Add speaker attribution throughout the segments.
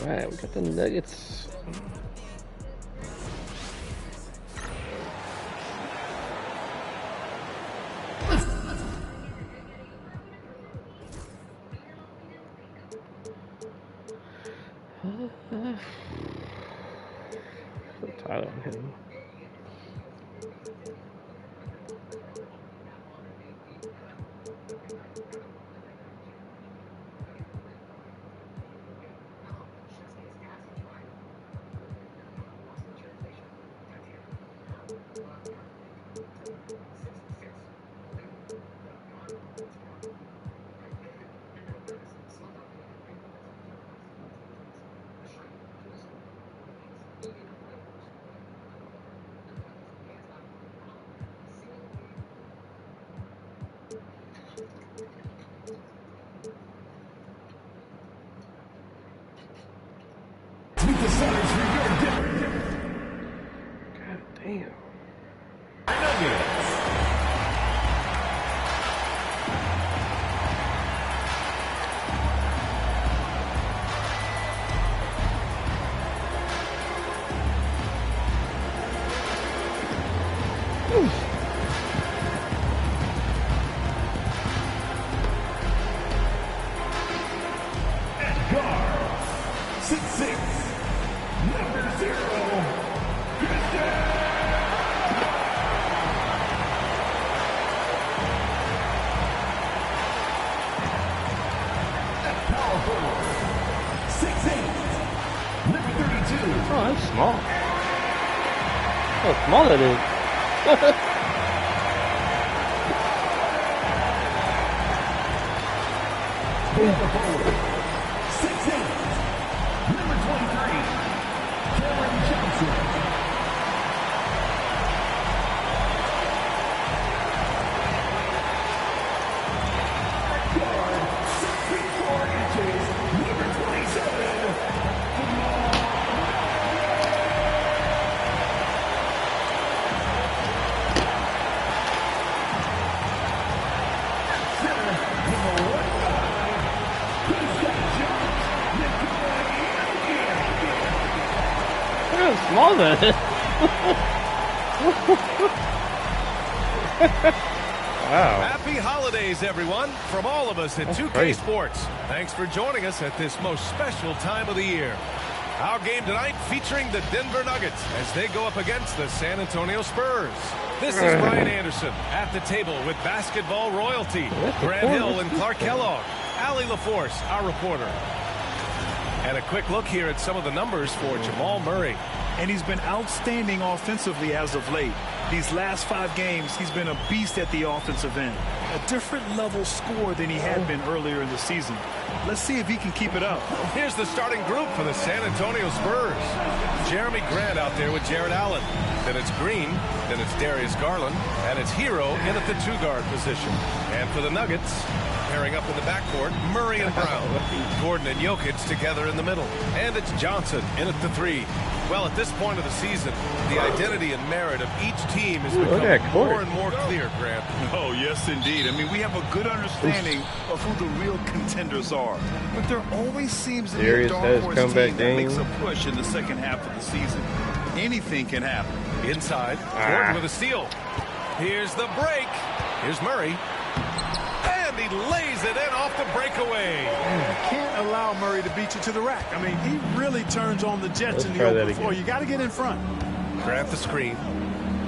Speaker 1: Right, we got the Nuggets. Tyler on him. God damn. Oh, that's small. How small that is. Small that is. Wow.
Speaker 2: Happy holidays, everyone, from all of us at 2K Sports. Thanks for joining us at this most special time of the year. Our game tonight featuring the Denver Nuggets as they go up against the San Antonio Spurs. This is Ryan Anderson at the table with basketball royalty. Grant Hill and Clark Kellogg. Allie LaForce, our reporter. And a quick look here at some of the numbers for Jamal Murray.
Speaker 3: And he's been outstanding offensively as of late. These last 5 games, he's been a beast at the offensive end. A different level score than he had been earlier in the season. Let's see if he can keep it up.
Speaker 2: Here's the starting group for the San Antonio Spurs. Jeremy Grant out there with Jared Allen. Then it's Green. Then it's Darius Garland. And it's Hero in at the 2-guard position. And for the Nuggets, pairing up in the backcourt, Murray and Brown. Gordon and Jokic together in the middle. And it's Johnson in at the 3. Well, at this point of the season, the identity and merit of each team is becoming more and more clear, Grant.
Speaker 3: Oh, yes, indeed. I mean, we have a good understanding of who the real contenders are. But there always seems to be a dark horse team that makes a push in the second half of the season. Anything can happen.
Speaker 2: Inside, Gordon with a steal. Here's the break. Here's Murray. And he lays it in off the breakaway.
Speaker 3: You can't allow Murray to beat you to the rack. I mean, he really turns on the Jets in the open floor. You got to get in front.
Speaker 2: Grant the screen.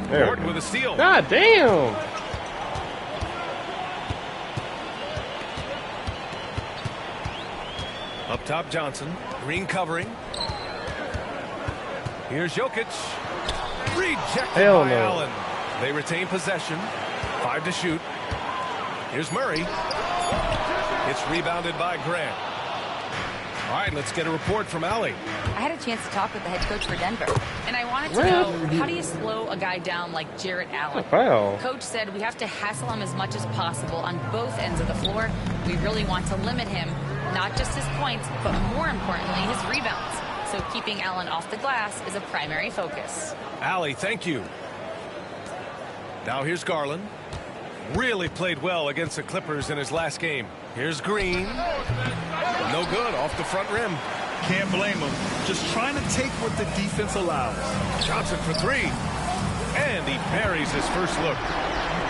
Speaker 2: Gordon with a steal.
Speaker 1: God damn.
Speaker 2: Up top, Johnson. Green covering. Here's Jokic. Rejected by Allen. They retain possession. 5 to shoot. Here's Murray. It's rebounded by Grant. All right, let's get a report from Allie.
Speaker 4: I had a chance to talk with the head coach for Denver, and I wanted to know, how do you slow a guy down like Jarrett Allen? Coach said we have to hassle him as much as possible on both ends of the floor. We really want to limit him, not just his points, but more importantly, his rebounds. So keeping Allen off the glass is a primary focus.
Speaker 2: Allie, thank you. Now here's Garland. Really played well against the Clippers in his last game. Here's Green. No good, off the front rim.
Speaker 3: Can't blame him. Just trying to take what the defense allows.
Speaker 2: Johnson for three. And he buries his first look.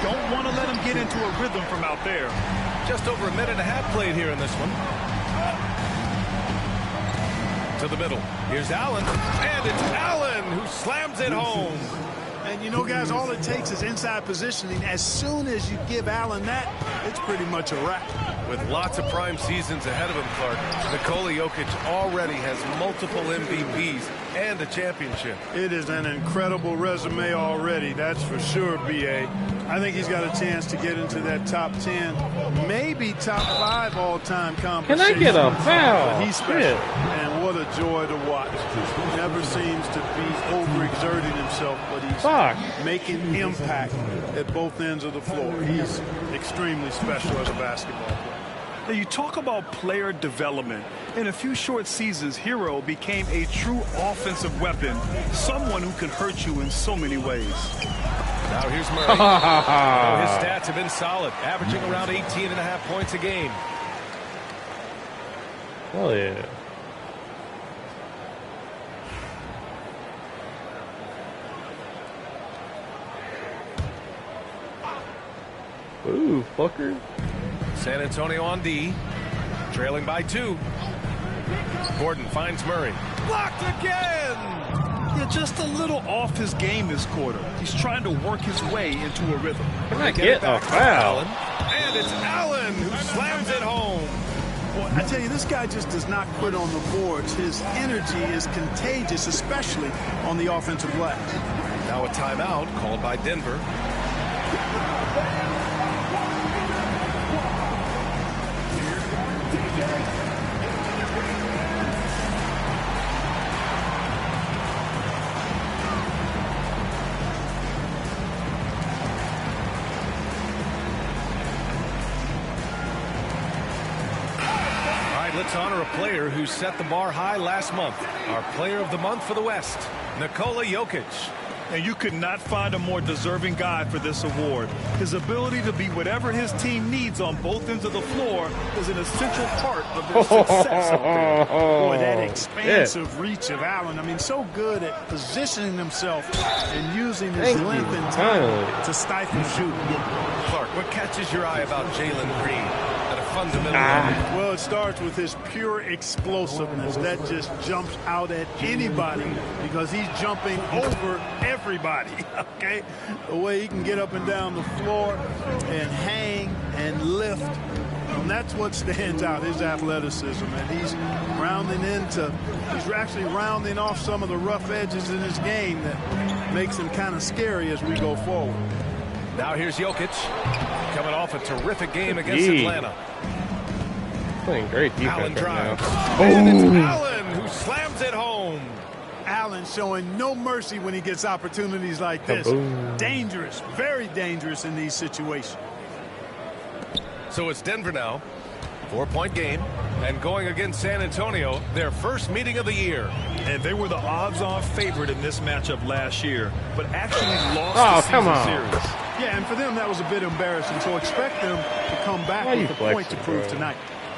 Speaker 3: Don't want to let him get into a rhythm from out there.
Speaker 2: Just over a minute and a half played here in this one. To the middle. Here's Allen. And it's Allen who slams it home.
Speaker 5: And you know, guys, all it takes is inside positioning. As soon as you give Allen that, it's pretty much a wrap.
Speaker 2: With lots of prime seasons ahead of him, Clark, Nikola Jokic already has multiple MVPs and a championship.
Speaker 5: It is an incredible resume already, that's for sure, B.A. I think he's got a chance to get into that top 10, maybe top 5 all-time conversation.
Speaker 1: Can I get a foul?
Speaker 5: But he's special, and what a joy to watch. He never seems to be overexerting himself, but he's making impact at both ends of the floor. He's extremely special as a basketball player.
Speaker 3: Now, you talk about player development. In a few short seasons, Hero became a true offensive weapon, someone who could hurt you in so many ways.
Speaker 2: Now here's Murray. His stats have been solid, averaging around 18.5 points a game.
Speaker 1: Oh, yeah. Ooh, fucker.
Speaker 2: San Antonio on D, trailing by 2. Gordon finds Murray. Blocked again!
Speaker 3: Yeah, just a little off his game this quarter. He's trying to work his way into a rhythm.
Speaker 1: Can I get a foul?
Speaker 2: And it's Allen who slams it home.
Speaker 5: Well, I tell you, this guy just does not quit on the boards. His energy is contagious, especially on the offensive glass.
Speaker 2: Now a timeout called by Denver. Let's honor a player who set the bar high last month. Our player of the month for the West, Nikola Jokic.
Speaker 3: And you could not find a more deserving guy for this award. His ability to be whatever his team needs on both ends of the floor is an essential part of their success up there.
Speaker 5: Boy, that expansive reach of Allen. I mean, so good at positioning himself and using his length and time to stifle shooting.
Speaker 2: Clark, what catches your eye about Jalen Green? Fundamental.
Speaker 5: Well, it starts with his pure explosiveness. That just jumps out at anybody because he's jumping over everybody, okay? The way he can get up and down the floor and hang and lift. And that's what stands out, his athleticism. And he's actually rounding off some of the rough edges in his game that makes him kind of scary as we go forward.
Speaker 2: Now here's Jokic coming off a terrific game against Atlanta.
Speaker 1: Playing great defense.
Speaker 2: Allen drives.
Speaker 1: Right
Speaker 2: And it's Allen who slams it home.
Speaker 5: Allen showing no mercy when he gets opportunities like this. Dangerous, very dangerous in these situations.
Speaker 2: So it's Denver now. 4-point game. And going against San Antonio, their first meeting of the year.
Speaker 3: And they were the odds-on favorite in this matchup last year, but actually lost the season series.
Speaker 5: Yeah, and for them, that was a bit embarrassing. So expect them to come back with a point to prove tonight.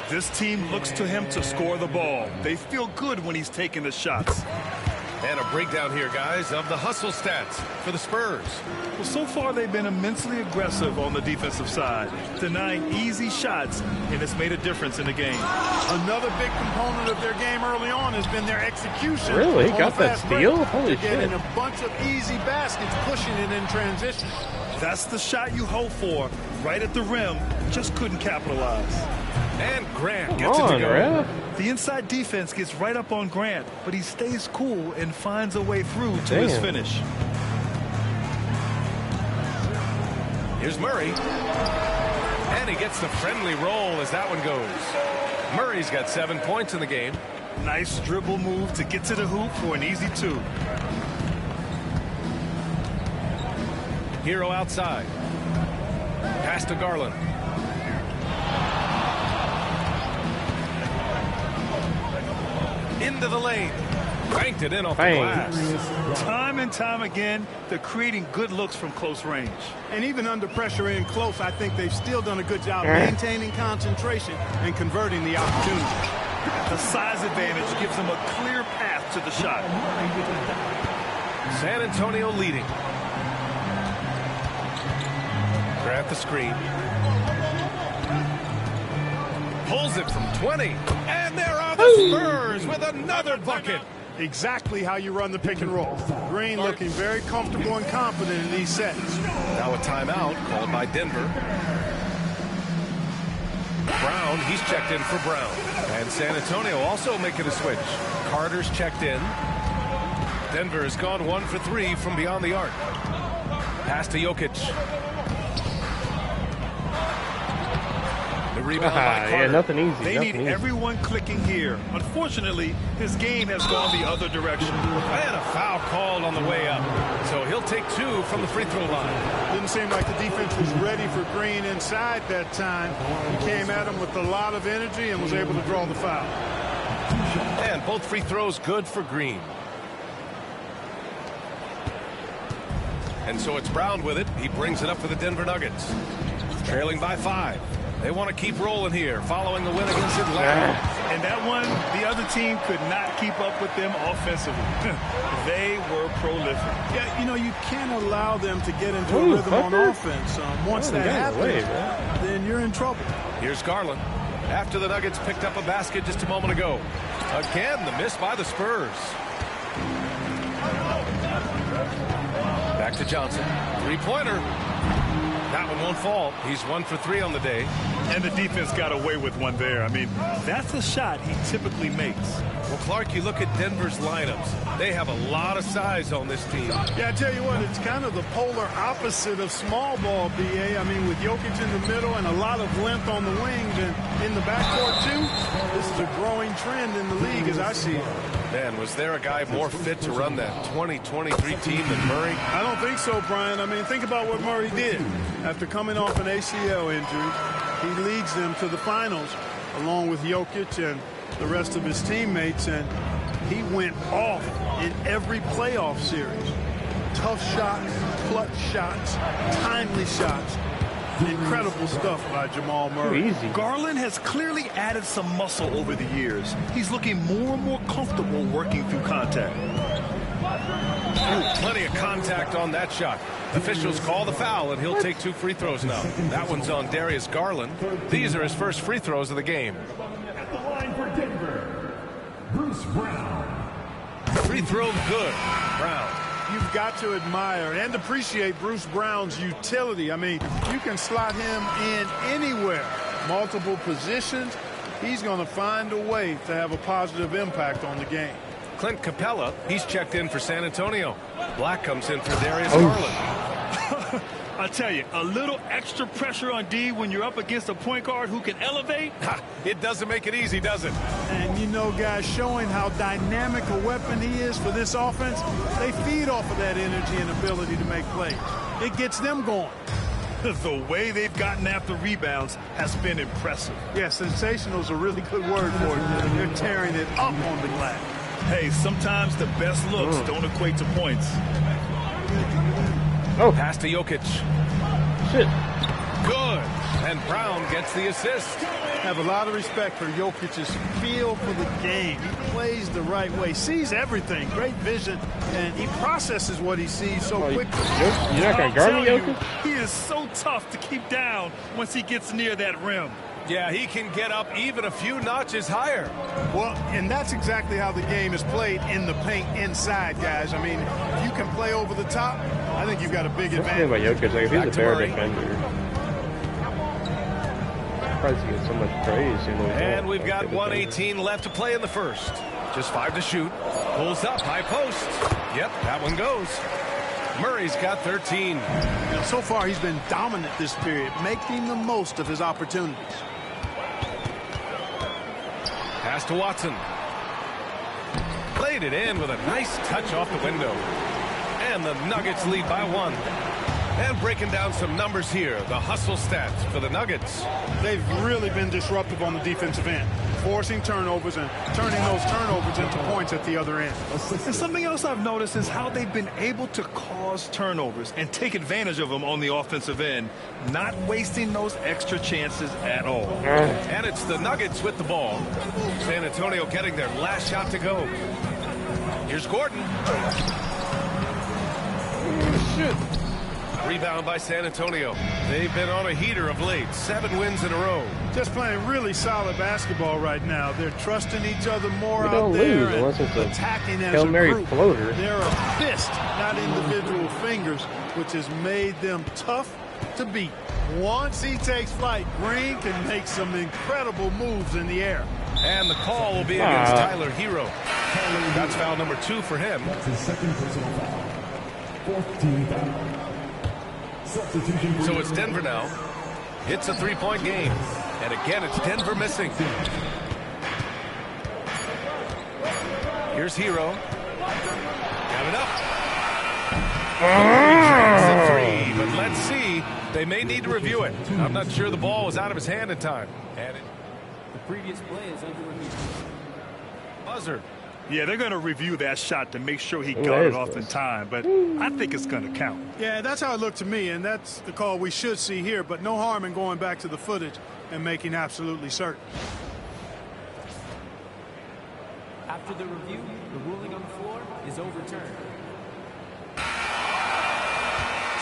Speaker 3: This team looks to him to score the ball. They feel good when he's taking the shots.
Speaker 2: And a breakdown here, guys, of the hustle stats for the Spurs.
Speaker 3: Well, so far they've been immensely aggressive on the defensive side, denying easy shots, and it's made a difference in the game.
Speaker 5: Another big component of their game early on has been their execution.
Speaker 1: Really? Got that steal? Holy shit.
Speaker 5: Getting a bunch of easy baskets, pushing it in transition.
Speaker 3: That's the shot you hope for, right at the rim, just couldn't capitalize.
Speaker 2: And Grant gets it to go.
Speaker 1: Ref.
Speaker 3: The inside defense gets right up on Grant, but he stays cool and finds a way through to his finish.
Speaker 2: Here's Murray. And he gets the friendly roll as that one goes. Murray's got 7 points in the game.
Speaker 3: Nice dribble move to get to the hoop for an easy 2.
Speaker 2: Hero outside. Pass to Garland. Into the lane. Banked it in off the glass.
Speaker 3: Time and time again, they're creating good looks from close range.
Speaker 5: And even under pressure in close, I think they've still done a good job maintaining concentration and converting the opportunity.
Speaker 3: The size advantage gives them a clear path to the shot.
Speaker 2: San Antonio leading. Grant the screen. Pulls it from 20. And there are the Spurs with another bucket.
Speaker 5: Exactly how you run the pick and roll. Green looking very comfortable and confident in these sets.
Speaker 2: Now a timeout called by Denver. Brown, he's checked in for Brown. And San Antonio also making a switch. Carter's checked in. Denver has gone 1 for 3 from beyond the arc. Pass to Jokic. The rebound by Carter.
Speaker 1: Yeah, nothing easy.
Speaker 3: They need everyone clicking here. Unfortunately, his game has gone the other direction.
Speaker 2: And a foul called on the way up. So he'll take 2 from the free throw line.
Speaker 5: Didn't seem like the defense was ready for Green inside that time. He came at him with a lot of energy and was able to draw the foul.
Speaker 2: And both free throws good for Green. And so it's Brown with it. He brings it up for the Denver Nuggets. Trailing by 5. They want to keep rolling here following the win against Atlanta.
Speaker 3: And that one, the other team could not keep up with them offensively. They were prolific.
Speaker 5: Yeah, you know, you can't allow them to get into a rhythm on offense. Once that happens, then you're in trouble.
Speaker 2: Here's Garland. After the Nuggets picked up a basket just a moment ago. Again, the miss by the Spurs. Back to Johnson. Three-pointer. That one won't fall. He's 1 for 3 on the day.
Speaker 3: And the defense got away with one there. I mean, that's a shot he typically makes.
Speaker 2: Well, Clark, you look at Denver's lineups. They have a lot of size on this team.
Speaker 5: Yeah, I tell you what, it's kind of the polar opposite of small ball, B.A. I mean, with Jokic in the middle and a lot of length on the wings and in the backcourt, too, this is a growing trend in the league as I see it.
Speaker 2: Man, was there a guy more fit to run that 2023 team than Murray?
Speaker 5: I don't think so, Brian. I mean, think about what Murray did. After coming off an ACL injury, he leads them to the finals along with Jokic and the rest of his teammates, and he went off in every playoff series. Tough shots, clutch shots, timely shots. Incredible stuff by Jamal Murray.
Speaker 1: Easy.
Speaker 3: Garland has clearly added some muscle over the years. He's looking more and more comfortable working through contact.
Speaker 2: Ooh, plenty of contact on that shot. Officials call the foul, and he'll take 2 free throws now. That one's on Darius Garland. These are his first free throws of the game.
Speaker 6: At the line for Denver, Bruce Brown.
Speaker 2: Free throw good. Brown.
Speaker 5: You've got to admire and appreciate Bruce Brown's utility. I mean, you can slot him in anywhere, multiple positions. He's going to find a way to have a positive impact on the game.
Speaker 2: Clint Capella, he's checked in for San Antonio. Black comes in for Darius Garland.
Speaker 3: I tell you, a little extra pressure on D when you're up against a point guard who can elevate.
Speaker 2: It doesn't make it easy, does it?
Speaker 5: And, you know, guys, showing how dynamic a weapon he is for this offense, they feed off of that energy and ability to make plays. It gets them going.
Speaker 3: The way they've gotten after rebounds has been impressive.
Speaker 5: Yeah, sensational is a really good word for it. They're tearing it up on the glass.
Speaker 3: Hey, sometimes the best looks don't equate to points.
Speaker 2: Oh, pass to Jokic.
Speaker 1: Shit.
Speaker 2: Good. And Brown gets the assist.
Speaker 5: Have a lot of respect for Jokic's feel for the game. He plays the right way, sees everything, great vision, and he processes what he sees so quickly.
Speaker 1: You're not going to guard me, Jokic?
Speaker 3: He is so tough to keep down once he gets near that rim.
Speaker 2: Yeah, he can get up even a few notches higher.
Speaker 5: Well, and that's exactly how the game is played in the paint inside, guys. I mean, if you can play over the top, I think you've got a big advantage.
Speaker 1: About Jokic, like, if he's a better defender. He gets so much praise.
Speaker 2: And we've got 1:18 left to play in the first. Just 5 to shoot. Pulls up, high post. Yep, that one goes. Murray's got 13.
Speaker 5: Now, so far, he's been dominant this period, making the most of his opportunities.
Speaker 2: Pass to Watson. Played it in with a nice touch off the window. And the Nuggets lead by 1. And breaking down some numbers here, the hustle stats for the Nuggets.
Speaker 5: They've really been disruptive on the defensive end. forcing turnovers and turning those turnovers into points at the other end.
Speaker 3: And something else I've noticed is how they've been able to cause turnovers and take advantage of them on the offensive end, not wasting those extra chances at all.
Speaker 2: And it's the Nuggets with the ball. San Antonio getting their last shot to go. Here's Gordon.
Speaker 1: Shit.
Speaker 2: Rebound by San Antonio. They've been on a heater of late. 7 wins in a row.
Speaker 5: Just playing really solid basketball right now. They're trusting each other more
Speaker 1: We
Speaker 5: out
Speaker 1: don't
Speaker 5: there
Speaker 1: lose unless it's a
Speaker 5: attacking as
Speaker 1: Hail
Speaker 5: a
Speaker 1: Mary
Speaker 5: group.
Speaker 1: floater.
Speaker 5: They're a fist, not individual fingers, which has made them tough to beat. Once he takes flight, Green can make some incredible moves in the air.
Speaker 2: And the call will be against Tyler Hero. That's foul number 2 for him.
Speaker 6: That's his second personal foul. 4th team foul. Substitution.
Speaker 2: So it's Denver now. It's a 3-point game. And again, it's Denver missing. Here's Hero. Got it up. It's a 3, but let's see. They may need to review it. I'm not sure the ball was out of his hand in time. And
Speaker 7: the previous play is under review.
Speaker 2: Buzzer.
Speaker 3: Yeah, they're going to review that shot to make sure he got it off in time, but I think it's going to count.
Speaker 5: Yeah, that's how it looked to me, and that's the call we should see here, but no harm in going back to the footage and making absolutely certain.
Speaker 7: After the review, the ruling on the floor is overturned.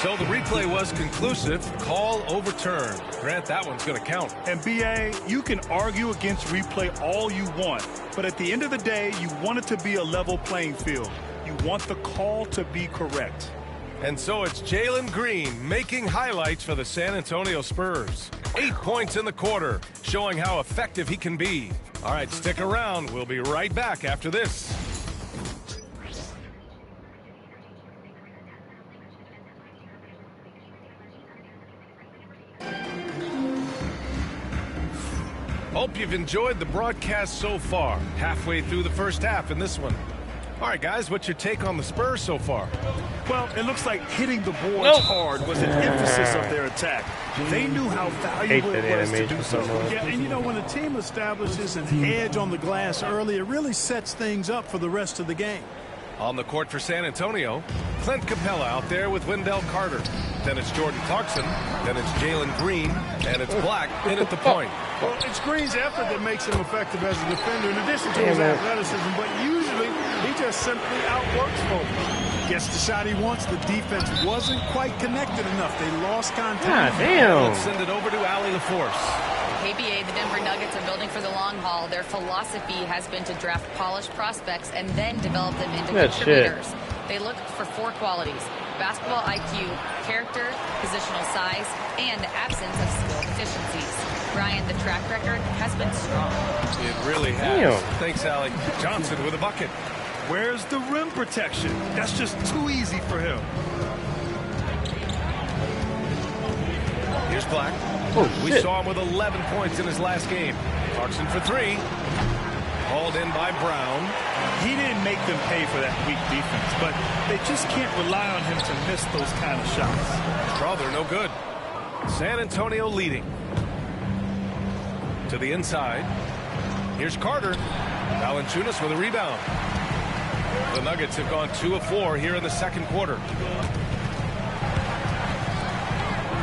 Speaker 2: So the replay was conclusive. Call overturned. Grant, that one's going to count.
Speaker 3: And B.A., you can argue against replay all you want, but at the end of the day, you want it to be a level playing field. You want the call to be correct.
Speaker 2: And so it's Jalen Green making highlights for the San Antonio Spurs. 8 points in the quarter, showing how effective he can be. All right, stick around. We'll be right back after this. Hope you've enjoyed the broadcast so far. Halfway through the first half in this one. All right, guys, what's your take on the Spurs so far?
Speaker 3: Well, it looks like hitting the boards hard was an emphasis of their attack. They knew how valuable it was to do so.
Speaker 5: Yeah, and you know, when a team establishes an edge on the glass early, it really sets things up for the rest of the game.
Speaker 2: On the court for San Antonio, Clint Capella out there with Wendell Carter. Then it's Jordan Clarkson. Then it's Jalen Green. And it's Black in at the point.
Speaker 5: Well, it's Green's effort that makes him effective as a defender in addition to his athleticism, but usually he just simply outworks folks. Gets the shot he wants. The defense wasn't quite connected enough. They lost contact.
Speaker 1: God damn.
Speaker 2: Let's send it over to Allie LaForce.
Speaker 4: KBA, the Denver Nuggets are building for the long haul. Their philosophy has been to draft polished prospects and then develop them into contributors. They look for 4 qualities: basketball IQ, character, positional size, and the absence of skill deficiencies. Brian, the track record has been strong.
Speaker 2: It really has. Thanks, Allie. Johnson with a bucket.
Speaker 3: Where's the rim protection? That's just too easy for him.
Speaker 2: Here's Black. We saw him with 11 points in his last game. Clarkson for 3. Hauled in by Brown.
Speaker 3: He didn't make them pay for that weak defense, but they just can't rely on him to miss those kind of shots.
Speaker 2: Brother, no good. San Antonio leading. To the inside. Here's Carter. Valanciunas with a rebound. The Nuggets have gone 2 of 4 here in the second quarter.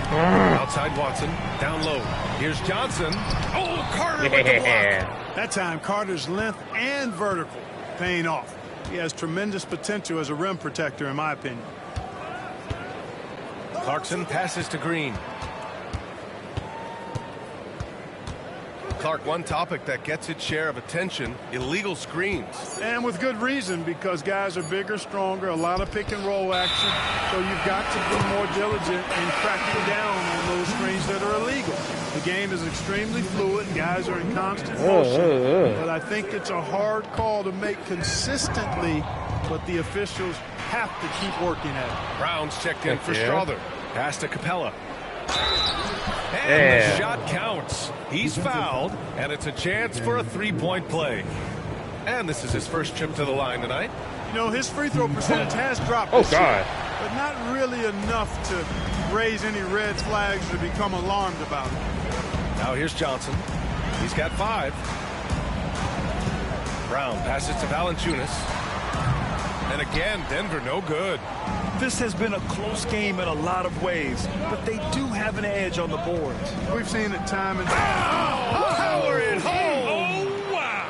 Speaker 2: Outside Watson, down low. Here's Johnson. Oh, Carter with the block.
Speaker 5: That time, Carter's length and vertical paying off. He has tremendous potential as a rim protector, in my opinion.
Speaker 2: Clarkson passes to Green. Clark, one topic that gets its share of attention, illegal screens.
Speaker 5: And with good reason, because guys are bigger, stronger, a lot of pick and roll action. So you've got to be more diligent in cracking down on those screens that are illegal. The game is extremely fluid. Guys are in constant motion. But I think it's a hard call to make consistently, but the officials have to keep working at it.
Speaker 2: Brown's checked in for Strother. Pass to Capella. And the shot counts. He's fouled, and it's a chance for a 3-point play. And this is his first trip to the line tonight.
Speaker 5: You know, his free throw percentage has dropped this year, but not really enough to raise any red flags or become alarmed about it.
Speaker 2: Now here's Johnson. He's got 5. Brown passes to Valanciunas. And again, Denver no good.
Speaker 3: This has been a close game in a lot of ways, but they do have an edge on the boards.
Speaker 5: We've seen it time and time.
Speaker 2: Power it home.
Speaker 3: Oh, wow.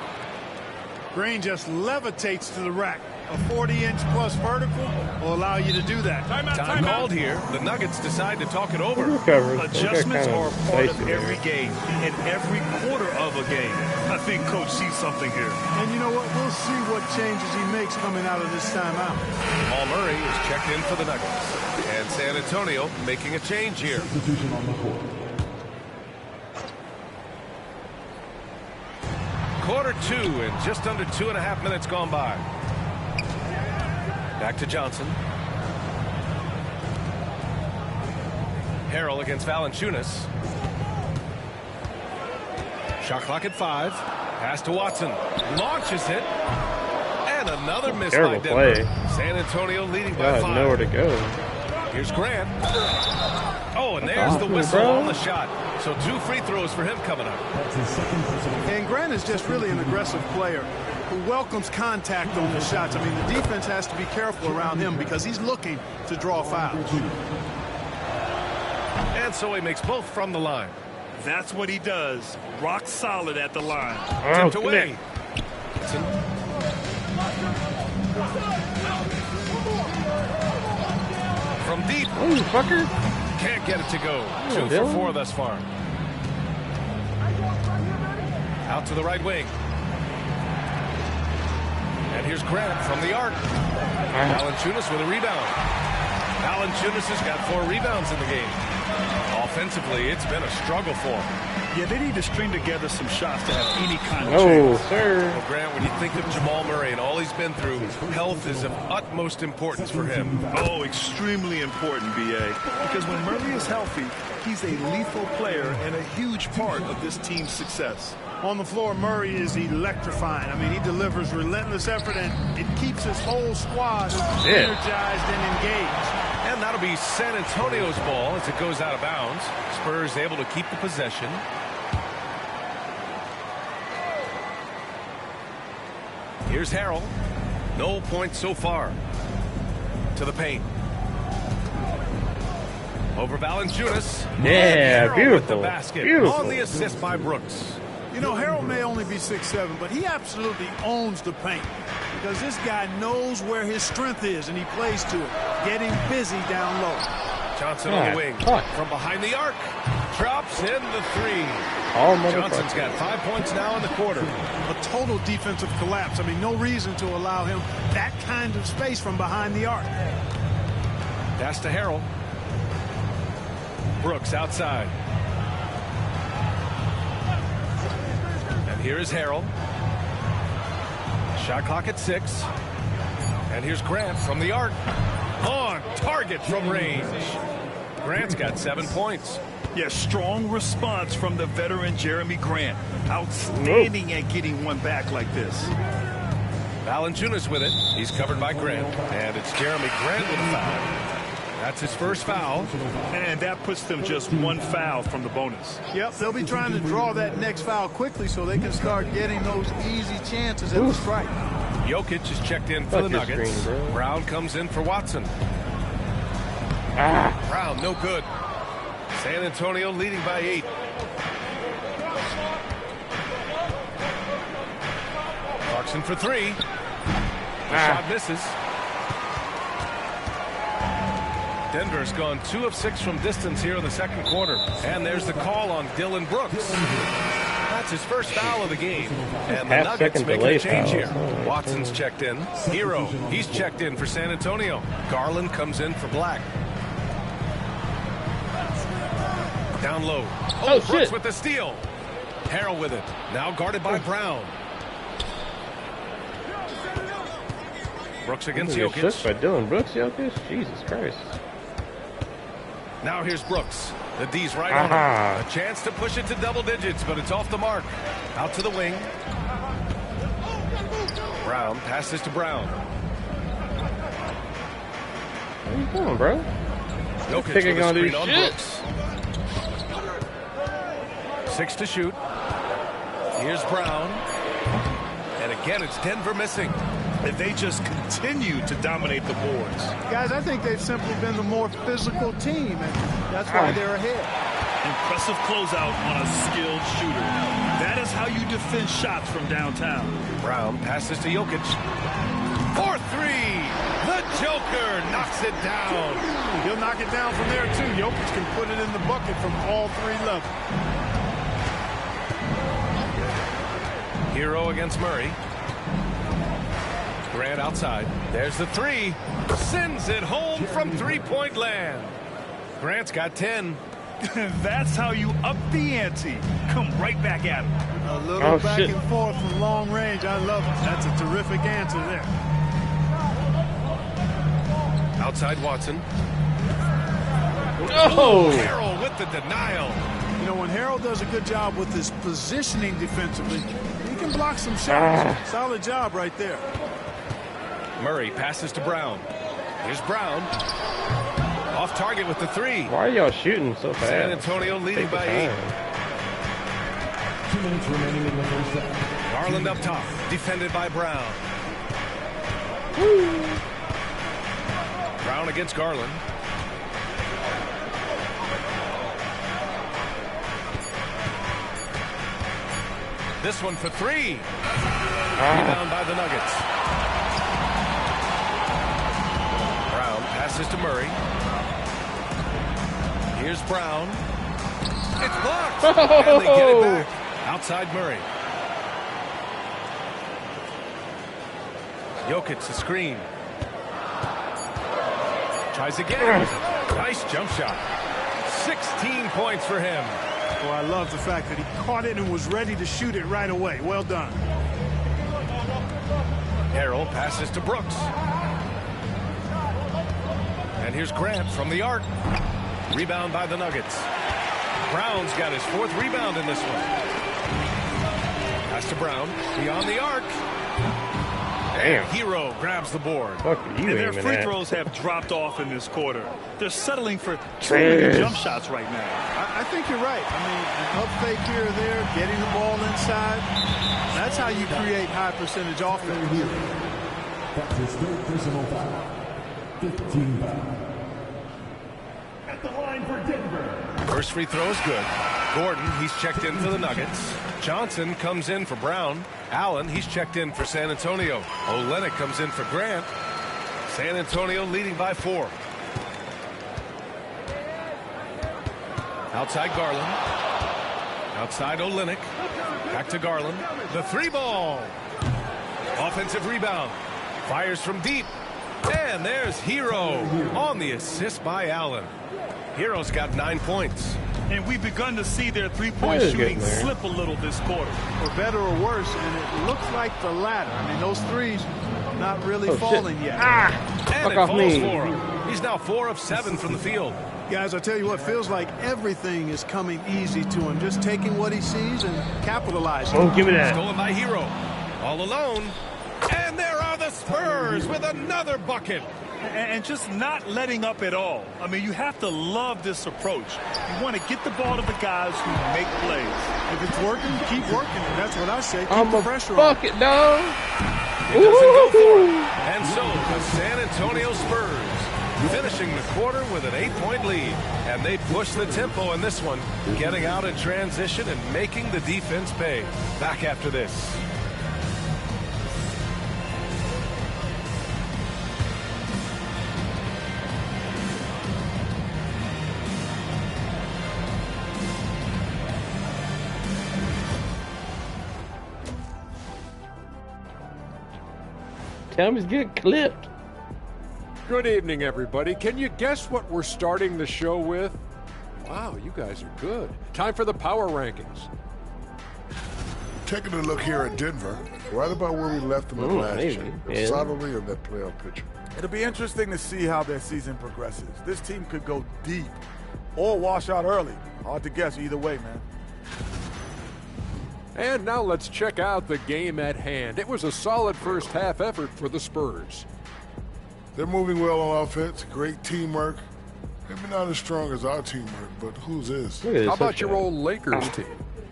Speaker 5: Green just levitates to the rack. A 40-inch plus vertical will allow you to do that.
Speaker 2: Time called here. The Nuggets decide to talk it over.
Speaker 3: Adjustments are a part of every game and every quarter of a game. I think Coach sees something here.
Speaker 5: And you know what? We'll see what changes he makes coming out of this timeout.
Speaker 2: Jamal Murray is checked in for the Nuggets. And San Antonio making a change here.
Speaker 6: Substitution on the court.
Speaker 2: Quarter 2 and just under 2.5 minutes gone by. Back to Johnson. Harrell against Valanciunas. Shot clock at 5. Pass to Watson. Launches it. And another miss by Denver.
Speaker 1: Play.
Speaker 2: San Antonio leading by 5.
Speaker 1: Nowhere to go.
Speaker 2: Here's Grant. Oh, and there's the whistle on the shot. So 2 free throws for him coming up.
Speaker 5: And Grant is just really an aggressive player who welcomes contact on the shots. I mean, the defense has to be careful around him because he's looking to draw fouls.
Speaker 2: And so he makes both from the line.
Speaker 3: That's what he does. Rock solid at the line.
Speaker 2: Tipped away. From deep.
Speaker 1: Ooh, fucker.
Speaker 2: Can't get it to go. 2 for 4 thus far. Out to the right wing. And here's Grant from the arc. Valanciunas with a rebound. Valanciunas has got 4 rebounds in the game. Offensively, it's been a struggle for him.
Speaker 3: Yeah, they need to string together some shots to have any kind of
Speaker 1: No,
Speaker 3: chance.
Speaker 1: sir.
Speaker 2: Well, Grant, when you think of Jamal Murray and all he's been through, health is of utmost importance for him.
Speaker 3: Oh, extremely important, B.A. Because when Murray is healthy, he's a lethal player and a huge part of this team's success.
Speaker 5: On the floor, Murray is electrifying. I mean, he delivers relentless effort, and it keeps his whole squad energized and engaged.
Speaker 2: And that'll be San Antonio's ball as it goes out of bounds. Spurs able to keep the possession. Here's Harrell. No points so far. To the paint. Over Valanciunas.
Speaker 1: Yeah,
Speaker 2: Harrell
Speaker 1: beautiful.
Speaker 2: with the basket.
Speaker 1: Beautiful.
Speaker 2: On the assist by Brooks.
Speaker 5: You know, Harrell may only be 6'7", but he absolutely owns the paint because this guy knows where his strength is, and he plays to it, getting busy down low.
Speaker 2: Johnson on the wing. From behind the arc. Drops in the 3. Johnson's got 5 points now in the quarter.
Speaker 5: A total defensive collapse. I mean, no reason to allow him that kind of space from behind the arc.
Speaker 2: Pass to Harrell. Brooks outside. And here is Harrell. Shot clock at 6. And here's Grant from the arc. On target from range. Grant's got 7 points.
Speaker 3: Yeah, strong response from the veteran Jeremy Grant. Outstanding at getting one back like this.
Speaker 2: Valanciunas with it. He's covered by Grant. And it's Jeremy Grant with a foul. That's his first foul.
Speaker 3: And that puts them just 1 foul from the bonus.
Speaker 5: Yep, they'll be trying to draw that next foul quickly so they can start getting those easy chances at the strike.
Speaker 2: Jokic is checked in for the Nuggets.
Speaker 1: Screen,
Speaker 2: Brown comes in for Watson. Brown, no good. San Antonio leading by 8. Clarkson for 3. The shot misses. Denver's gone 2 of 6 from distance here in the second quarter. And there's the call on Dillon Brooks. That's his first foul of the game. And the Nuggets making a change here. Watson's checked in. Hero, he's checked in for San Antonio. Garland comes in for Black. Down low. Oh, Brooks with the steal. Harrell with it. Now guarded by Brown. Brooks against Jokic.
Speaker 1: Assist by Dillon Brooks, Jokic? Jesus Christ.
Speaker 2: Now here's Brooks. The D's right on him. A chance to push it to double digits, but it's off the mark. Out to the wing. Brown passes to Brown.
Speaker 1: What are you doing, bro?
Speaker 2: Jokic with a screen on Brooks. 6 to shoot. Here's Brown. And again, it's Denver missing.
Speaker 3: And they just continue to dominate the boards.
Speaker 5: Guys, I think they've simply been the more physical team, and that's why they're ahead.
Speaker 3: Impressive closeout on a skilled shooter. That is how you defend shots from downtown.
Speaker 2: Brown passes to Jokic. 4-3. The Joker knocks it down.
Speaker 5: He'll knock it down from there, too. Jokic can put it in the bucket from all 3 levels.
Speaker 2: Hero against Murray. Grant outside. There's the 3. Sends it home from three-point land. Grant's got 10.
Speaker 3: That's how you up the ante. Come right back at him.
Speaker 5: A little back and forth from long range. I love it. That's a terrific answer there.
Speaker 2: Outside Watson.
Speaker 1: Oh!
Speaker 2: Harrell with the denial.
Speaker 5: You know, when Harrell does a good job with his positioning defensively, he can block some shots. Solid job right there.
Speaker 2: Murray passes to Brown. Here's Brown. Off target with the 3.
Speaker 1: Why are y'all shooting so fast?
Speaker 2: San Antonio leading by 8.
Speaker 6: 2 minutes remaining in the first half.
Speaker 2: Garland up top. Defended by Brown.
Speaker 1: Woo.
Speaker 2: Brown against Garland. This one for 3. Rebound by the Nuggets. Brown passes to Murray. Here's Brown. It's blocked. And they get it back. Outside Murray. Jokic the screen. Tries again. Nice jump shot. 16 points for him.
Speaker 5: Well, I love the fact that he caught it and was ready to shoot it right away. Well done.
Speaker 2: Harrell passes to Brooks. And here's Grant from the arc. Rebound by the Nuggets. Brown's got his 4th rebound in this one. Pass to Brown. Beyond the arc.
Speaker 1: Damn.
Speaker 2: Hero grabs the board.
Speaker 1: Fuck you,
Speaker 3: And their
Speaker 1: aiming
Speaker 3: free
Speaker 1: at?
Speaker 3: throws have dropped off in this quarter. They're settling for too many jump shots right now.
Speaker 5: I think you're right. I mean, an up fake here or there, getting the ball inside. That's how you create high percentage offense.
Speaker 6: That's his 3rd personal foul. 15 foul. At the line for Denver.
Speaker 2: First free throw is good. Gordon, he's checked in for the Nuggets. Johnson comes in for Brown. Allen, he's checked in for San Antonio. Olynyk comes in for Grant. San Antonio leading by 4. Outside Garland. Outside Olynyk. Back to Garland. The 3 ball. Offensive rebound. Fires from deep. And there's Hero on the assist by Allen. Hero's got 9 points.
Speaker 3: And we've begun to see their three-point shooting slip a little this quarter.
Speaker 5: For better or worse, and it looks like the latter. I mean, those threes not really falling yet.
Speaker 2: And it falls for him. He's now 4 of 7 from the field.
Speaker 5: Guys, I tell you what, feels like everything is coming easy to him. Just taking what he sees and capitalizing.
Speaker 1: Oh, give me that.
Speaker 2: Stolen by Hero. All alone. And there are the Spurs with another bucket.
Speaker 3: And just not letting up at all. I mean, you have to love this approach. You want to get the ball to the guys who make plays.
Speaker 5: If it's working, keep working. That's what I say. Keep
Speaker 1: I'm
Speaker 5: the
Speaker 1: a
Speaker 5: pressure on.
Speaker 1: bucket, dog.
Speaker 2: It doesn't go for it. And so the San Antonio Spurs finishing the quarter with an 8-point lead. And they push the tempo in this one, getting out in transition and making the defense pay. Back after this.
Speaker 1: Tell him he's getting clipped.
Speaker 8: Good evening, everybody. Can you guess what we're starting the show with? Wow, you guys are good. Time for the power rankings.
Speaker 9: Taking a look here at Denver, right about where we left them last year.
Speaker 1: Yeah.
Speaker 9: Solidly in that playoff picture.
Speaker 10: It'll be interesting to see how their season progresses. This team could go deep or wash out early. Hard to guess either way, man.
Speaker 8: And now let's check out the game at hand. It was a solid first half effort for the Spurs.
Speaker 9: They're moving well on offense, great teamwork. Maybe not as strong as our teamwork, but whose is?
Speaker 8: How about your old Lakers team?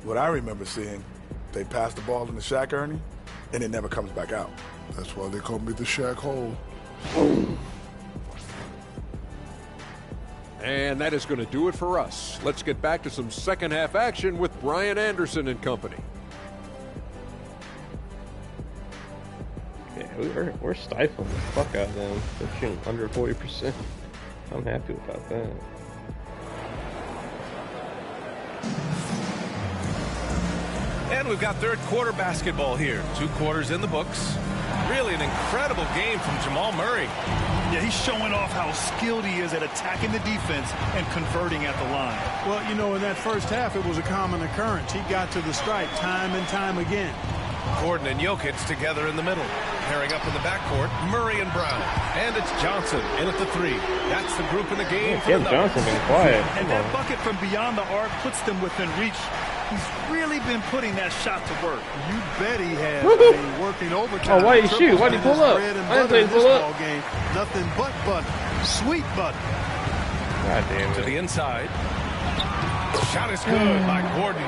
Speaker 10: What I remember seeing, they passed the ball into Shaq Ernie, and it never comes back out.
Speaker 9: That's why they call me the Shaq Hole.
Speaker 8: And that is going to do it for us. Let's get back to some second half action with Brian Anderson and company.
Speaker 1: Yeah, we're stifling the fuck out of them. They're shooting under 40%. I'm happy about that.
Speaker 2: And we've got third quarter basketball here. 2 quarters in the books. Really an incredible game from Jamal Murray.
Speaker 3: Yeah, he's showing off how skilled he is at attacking the defense and converting at the line.
Speaker 5: Well, you know, in that first half, it was a common occurrence. He got to the stripe time and time again.
Speaker 2: Gordon and Jokic together in the middle. Pairing up in the backcourt, Murray and Brown. And it's Johnson in at the 3. That's the group in the game.
Speaker 1: Yeah, Johnson been quiet.
Speaker 3: And that bucket from beyond the arc puts them within reach. He's really been putting that shot to work.
Speaker 5: You bet he has. I mean, working overtime.
Speaker 1: Oh, why did he shoot? Why did he pull up? I didn't say he pull up.
Speaker 5: Game. Nothing but butter. Sweet butter.
Speaker 1: God damn it.
Speaker 2: To the inside. Shot is good by Gordon.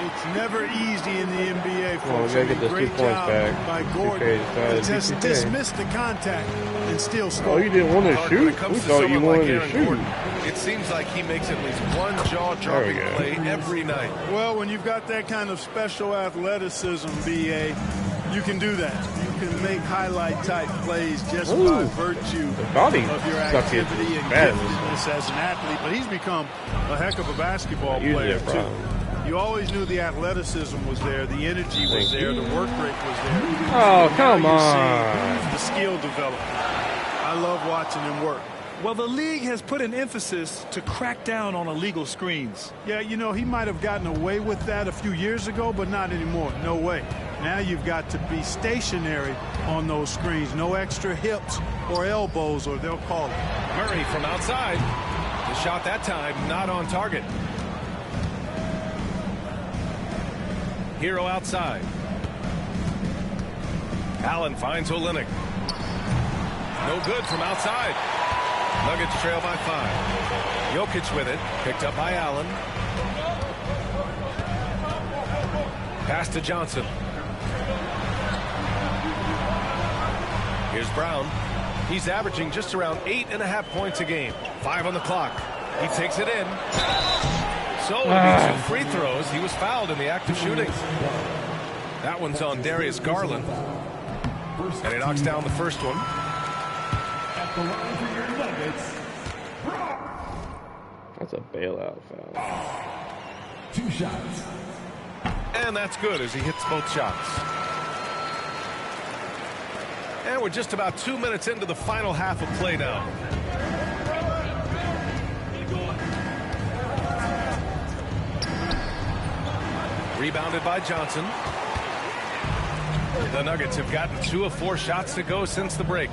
Speaker 5: It's never easy in the NBA, folks.
Speaker 1: Well, we gotta get those 2 points back.
Speaker 5: By Gordon to just dismiss the contact and still score.
Speaker 1: Oh, you didn't want to shoot? We thought you wanted to shoot.
Speaker 2: Gordon, it seems like he makes at least one jaw-dropping play every night.
Speaker 5: Well, when you've got that kind of special athleticism, BA, you can do that. You can make highlight-type plays just by virtue of your activity and giftedness as an athlete. But he's become a heck of a basketball player, too. You always knew the athleticism was there, the energy was there, the work rate was there.
Speaker 1: Oh, come on.
Speaker 5: The skill development. I love watching him work.
Speaker 3: Well, the league has put an emphasis to crack down on illegal screens.
Speaker 5: Yeah, you know, he might have gotten away with that a few years ago, but not anymore. No way. Now you've got to be stationary on those screens. No extra hips or elbows, or they'll call it.
Speaker 2: Murray from outside. The shot that time not on target. Hero outside. Allen finds Olynyk. No good from outside. Nuggets trail by 5. Jokic with it. Picked up by Allen. Pass to Johnson. Here's Brown. He's averaging just around 8.5 points a game. 5 on the clock. He takes it in. So it'll be 2 free throws. He was fouled in the act of shooting. That one's on Darius Garland. And he knocks down the first one.
Speaker 1: That's a bailout foul.
Speaker 6: 2 shots.
Speaker 2: And that's good as he hits both shots. And we're just about 2 minutes into the final half of play now. Rebounded by Johnson. The Nuggets have gotten 2 of 4 shots to go since the break.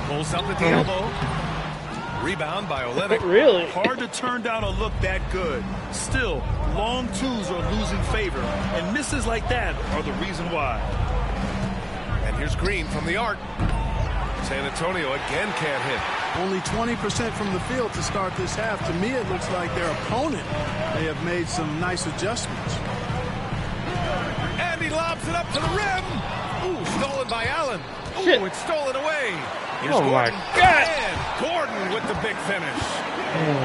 Speaker 2: Pulls up at the elbow. Rebound by Olynyk.
Speaker 1: Really?
Speaker 3: Hard to turn down a look that good. Still, long twos are losing favor, and misses like that are the reason why.
Speaker 2: And here's Green from the arc. San Antonio again can't hit.
Speaker 5: Only 20% from the field to start this half. To me, it looks like their opponent may have made some nice adjustments.
Speaker 2: And he lobs it up to the rim. Ooh, stolen by Allen. Ooh, it's stolen away. Here's
Speaker 1: Gordon. My God.
Speaker 2: And Gordon with the big finish.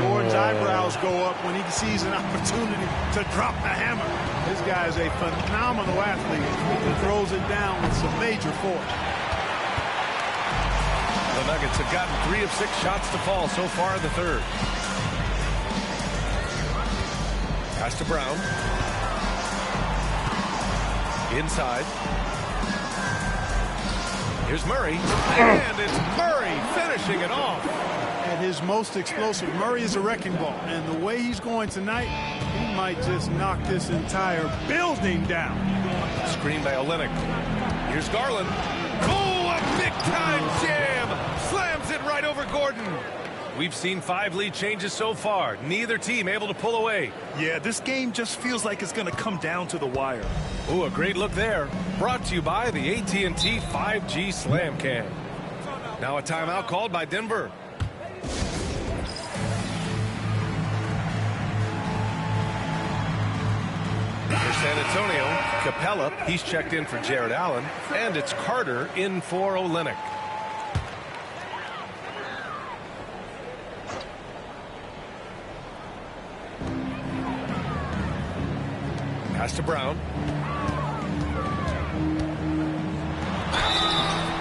Speaker 5: Gordon's eyebrows go up when he sees an opportunity to drop the hammer. This guy is a phenomenal athlete. He throws it down with some major force.
Speaker 2: The Nuggets have gotten 3 of 6 shots to fall so far in the third. Pass to Brown. Inside. Here's Murray. And it's Murray finishing it off.
Speaker 5: At his most explosive, Murray is a wrecking ball. And the way he's going tonight, he might just knock this entire building down.
Speaker 2: Screen by Olynyk. Here's Garland. Oh, a big-time jam. Slams it right over Gordon. We've seen 5 lead changes so far. Neither team able to pull away.
Speaker 3: Yeah, this game just feels like it's going to come down to the wire.
Speaker 2: Ooh, a great look there. Brought to you by the AT&T 5G Slam Cam. Now a timeout called by Denver. San Antonio, Capella, he's checked in for Jared Allen, and it's Carter in for Olenek. Pass to Brown.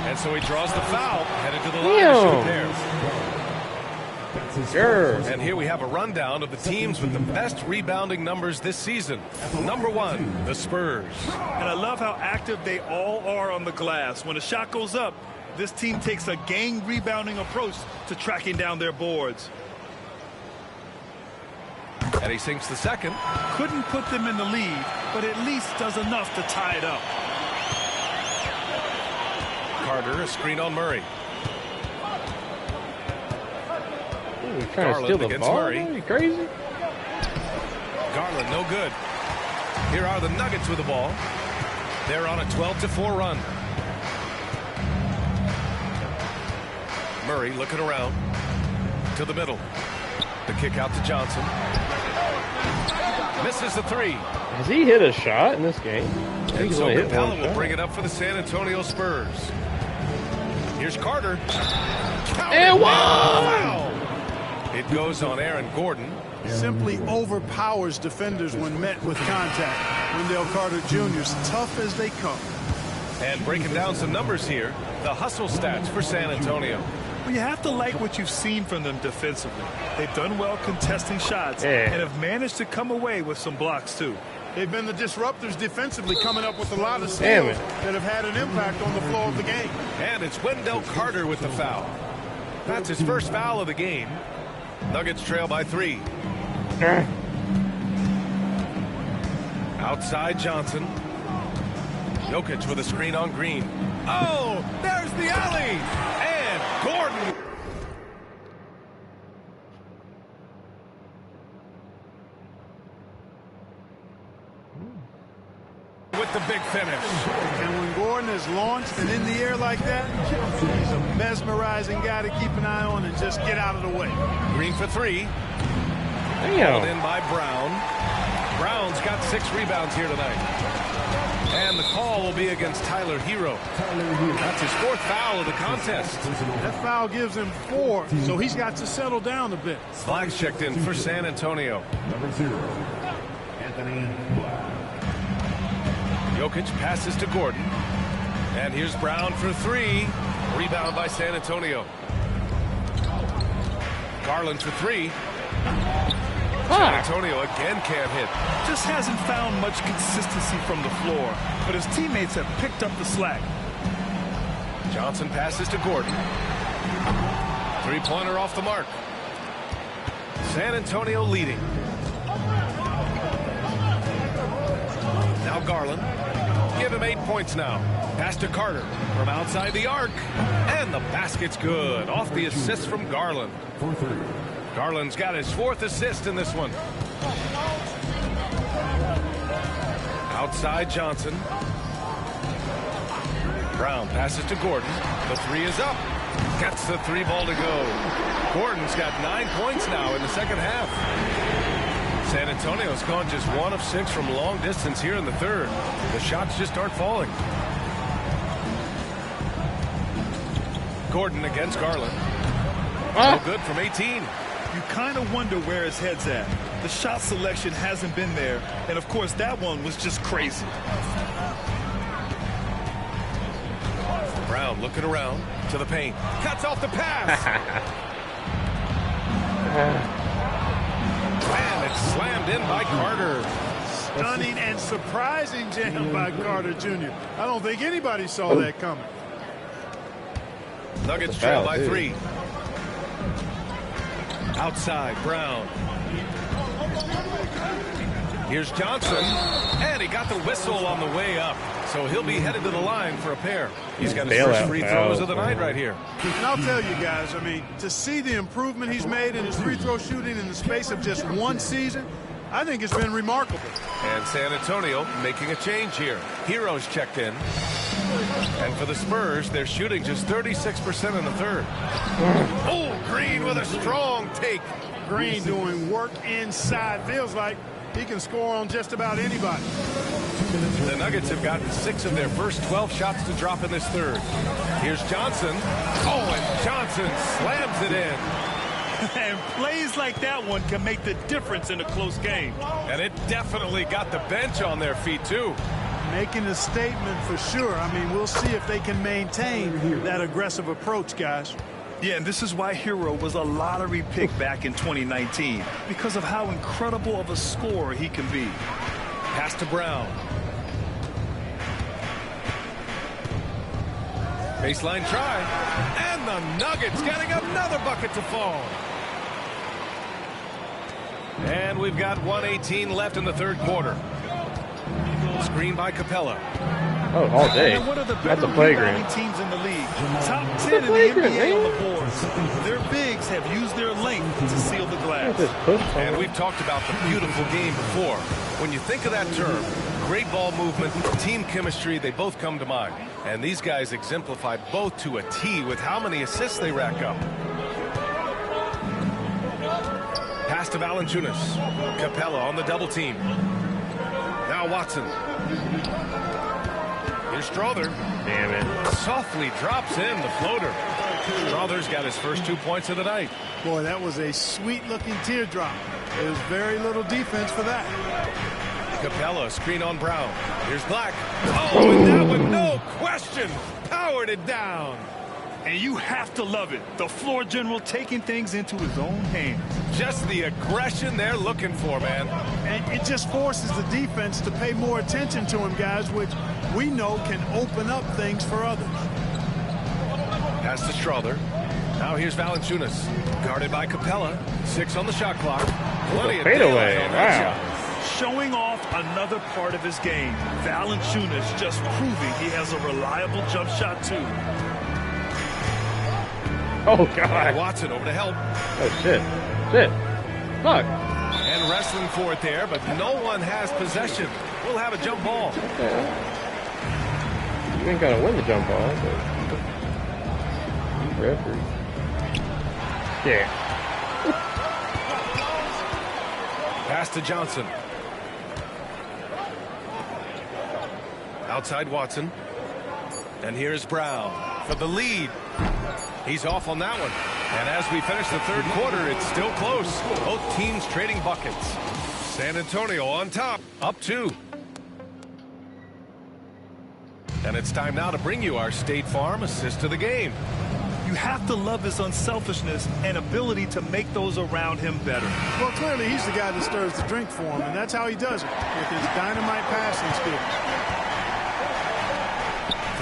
Speaker 2: And so he draws the foul, headed to the line to shoot a pair.
Speaker 1: Sure.
Speaker 2: And here we have a rundown of the teams with the best rebounding numbers this season. Number 1, the Spurs.
Speaker 3: And I love how active they all are on the glass. When a shot goes up, this team takes a game rebounding approach to tracking down their boards.
Speaker 2: And he sinks the second.
Speaker 3: Couldn't put them in the lead, but at least does enough to tie it up.
Speaker 2: Carter, a screen on Murray.
Speaker 1: Ooh, trying to steal the ball?
Speaker 2: Murray.
Speaker 1: Are you crazy?
Speaker 2: Garland, no good. Here are the Nuggets with the ball. They're on a 12-4 run. Murray looking around to the middle. The kick out to Johnson. Misses the three.
Speaker 1: Has he hit a shot in this game? I think he's only hit one
Speaker 2: will bring it up for the San Antonio Spurs. Here's Carter.
Speaker 1: And one!
Speaker 2: Wow. It goes on Aaron Gordon.
Speaker 5: Simply overpowers defenders when met with contact. Wendell Carter Jr. is tough as they come.
Speaker 2: And breaking down some numbers here, the hustle stats for San Antonio.
Speaker 3: Well, you have to like what you've seen from them defensively. They've done well contesting shots and have managed to come away with some blocks, too.
Speaker 5: They've been the disruptors defensively, coming up with a lot of steals that have had an impact on the flow of the game.
Speaker 2: And it's Wendell Carter with the foul. That's his first foul of the game. Nuggets trail by 3. Outside Johnson. Jokic with a screen on Green. Oh, there's the alley. And Gordon. With the big finish.
Speaker 5: And when Gordon is launched and in the air like that, he's a mesmerizing guy to keep an eye on and just get out of the way.
Speaker 2: Green for 3.
Speaker 1: Damn.
Speaker 2: Held in by Brown. Brown's got 6 rebounds here tonight. And the call will be against Tyler Hero. That's his 4th foul of the contest.
Speaker 5: That foul gives him 4, so he's got to settle down a bit.
Speaker 2: Flags checked in for San Antonio.
Speaker 6: Number 0, Anthony Black.
Speaker 2: Jokic passes to Gordon. And here's Brown for 3. Rebound by San Antonio. Garland for 3. San Antonio again can't hit.
Speaker 3: Just hasn't found much consistency from the floor, but his teammates have picked up the slack.
Speaker 2: Johnson passes to Gordon. 3-pointer off the mark. San Antonio leading. Now Garland. Give him 8 points now. Pass to Carter from outside the arc. And the basket's good. Off the assist from Garland.
Speaker 6: 4-3.
Speaker 2: Garland's got his 4th assist in this one. Outside Johnson. Brown passes to Gordon. The 3 is up. Gets the 3 ball to go. Gordon's got 9 points now in the second half. San Antonio's gone just 1 of 6 from long distance here in the 3rd. The shots just aren't falling. Gordon against Garland. No good from 18.
Speaker 3: You kind of wonder where his head's at. The shot selection hasn't been there, and of course that one was just crazy.
Speaker 2: Brown looking around to the paint. Cuts off the pass. And it's slammed in by Carter.
Speaker 5: Stunning and surprising jam by Carter Jr. I don't think anybody saw that coming.
Speaker 2: Nuggets trail by 3. Outside, Brown. Here's Johnson. And he got the whistle on the way up. So he'll be headed to the line for a pair. He's got his first free throws of the night right here.
Speaker 5: And I'll tell you guys, I mean, to see the improvement he's made in his free throw shooting in the space of just 1 season, I think it's been remarkable.
Speaker 2: And San Antonio making a change here. Hero's checked in. And for the Spurs, they're shooting just 36% in the 3rd. Oh, Green with a strong take.
Speaker 5: Green doing work inside. Feels like he can score on just about anybody.
Speaker 2: The Nuggets have gotten 6 of their first 12 shots to drop in this third. Here's Johnson. Oh, and Johnson slams it in.
Speaker 3: And plays like that one can make the difference in a close game.
Speaker 2: And it definitely got the bench on their feet, too.
Speaker 5: Making a statement for sure. I mean, we'll see if they can maintain that aggressive approach, guys.
Speaker 3: Yeah, and this is why Hero was a lottery pick back in 2019, because of how incredible of a scorer he can be.
Speaker 2: Pass to Brown. Baseline try. And the Nuggets getting another bucket to fall. And we've got 1:18 left in the third quarter. Screen by Capella.
Speaker 1: Oh, all day. That's a flagrant.
Speaker 3: Teams in the league. Top 10 in the NBA on the board. Their bigs have used their length to seal the glass.
Speaker 2: And we've talked about the beautiful game before. When you think of that term, great ball movement, team chemistry, they both come to mind. And these guys exemplify both to a T with how many assists they rack up. Pass to Valanciunas. Capella on the double team. Now Watson. Here's Strother.
Speaker 1: Damn it.
Speaker 2: Softly drops in the floater. Strother's got his first 2 points of the night.
Speaker 5: Boy, that was a sweet-looking teardrop. There's very little defense for that.
Speaker 2: Capella, screen on Brown. Here's Black. Oh, and that one, no question, powered it down.
Speaker 3: And you have to love it. The floor general taking things into his own hands.
Speaker 2: Just the aggression they're looking for, man.
Speaker 5: And it just forces the defense to pay more attention to him, guys, which we know can open up things for others.
Speaker 2: Pass to Strother. Now here's Valanciunas. Guarded by Capella. 6 on the shot clock. Plenty of
Speaker 1: fadeaway.
Speaker 2: Wow.
Speaker 3: Showing off another part of his game. Valanciunas just proving he has a reliable jump shot, too.
Speaker 1: Oh, God.
Speaker 2: Watson over to help.
Speaker 1: Oh, shit. Shit. Fuck.
Speaker 2: And wrestling for it there, but no one has possession. We'll have a jump ball.
Speaker 1: Okay. You ain't gonna win the jump ball, but... Referee. Yeah.
Speaker 2: Pass to Johnson. Outside Watson. And here's Brown for the lead. He's off on that one. And as we finish the third quarter, it's still close. Both teams trading buckets. San Antonio on top, up 2. And it's time now to bring you our State Farm assist of the game.
Speaker 3: You have to love his unselfishness and ability to make those around him better.
Speaker 5: Well, clearly he's the guy that stirs the drink for him, and that's how he does it, with his dynamite passing skills.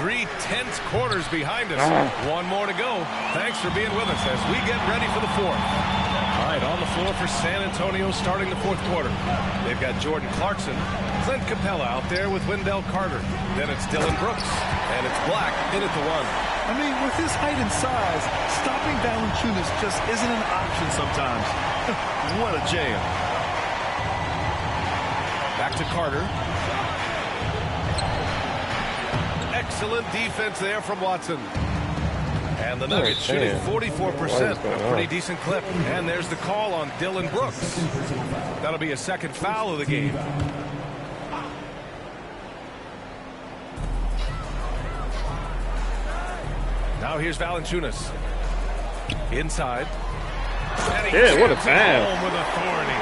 Speaker 2: 3 tense quarters behind us. One more to go. Thanks for being with us as we get ready for the fourth. All right, on the floor for San Antonio starting the fourth quarter. They've got Jordan Clarkson, Clint Capella out there with Wendell Carter. Then it's Dylan Brooks, and it's Black in at the 1.
Speaker 3: I mean, with his height and size, stopping Valanciunas just isn't an option sometimes. What a jam.
Speaker 2: Back to Carter. Excellent defense there from Watson. And the Nuggets shooting 44%, a pretty decent clip. And there's the call on Dylan Brooks. That'll be a second foul of the game. Now here's Valanciunas. Inside.
Speaker 1: Yeah, what a foul.
Speaker 2: With authority.